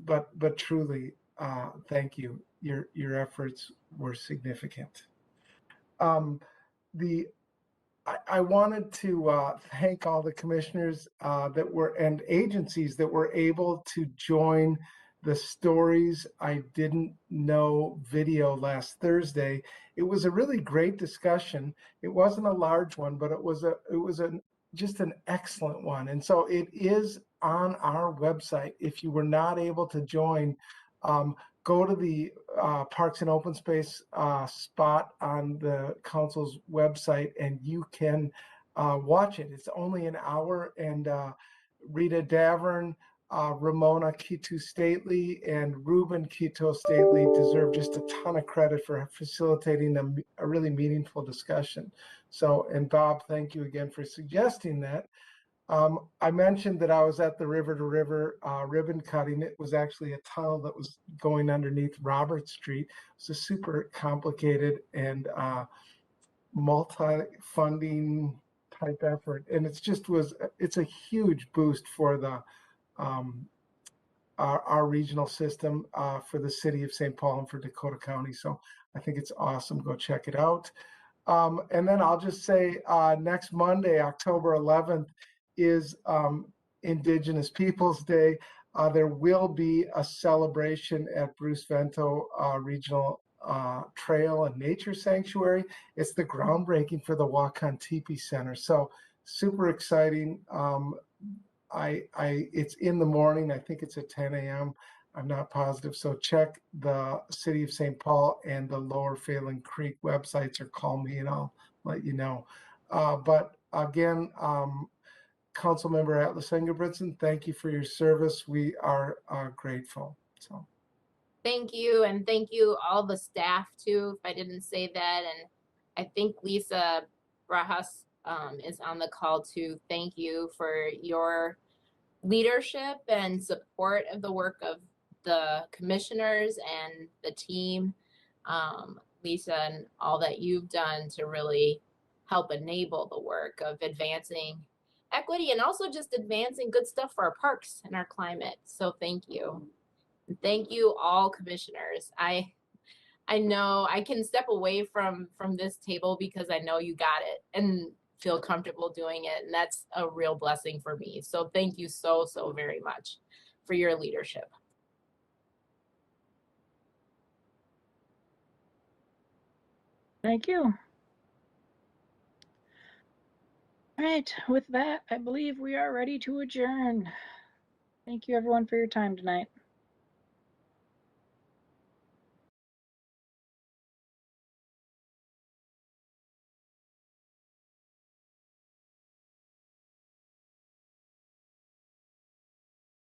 but truly, thank you. Your efforts were significant. I wanted to thank all the commissioners that were and agencies that were able to join the Stories I Didn't Know video last Thursday. It was a really great discussion. It wasn't a large one, but it was just an excellent one. And so it is on our website. If you were not able to join, go to the Parks and Open Space spot on the council's website, and you can watch it. It's only an hour, and Rita Davern, Ramona Quito Stately, and Ruben Quito Stately deserve just a ton of credit for facilitating a really meaningful discussion. So, and Bob, thank you again for suggesting that. I mentioned that I was at the River to River ribbon cutting. It was actually a tunnel that was going underneath Robert Street. It was a super complicated and multi-funding type effort. And it's a huge boost for the our regional system for the city of St. Paul and for Dakota County. So I think it's awesome. Go check it out. And then I'll just say next Monday, October 11th, is Indigenous Peoples Day. There will be a celebration at Bruce Vento Regional Trail and Nature Sanctuary. It's the groundbreaking for the Wakan Teepee Center. So super exciting. It's in the morning. I think it's at 10 a.m. I'm not positive. So check the City of St. Paul and the Lower Phelan Creek websites, or call me and I'll let you know. But again, Councilmember Atlas Engebretson, thank you for your service. We are grateful. So. Thank you, and thank you all the staff too, if I didn't say that. And I think Lisa Brajas is on the call too. Thank you for your leadership and support of the work of the commissioners and the team. Lisa, and all that you've done to really help enable the work of advancing equity and also just advancing good stuff for our parks and our climate. So thank you. And thank you all commissioners. I know I can step away from this table because I know you got it and feel comfortable doing it. And that's a real blessing for me. So thank you so very much for your leadership. Thank you. All right, with that, I believe we are ready to adjourn. Thank you everyone for your time tonight.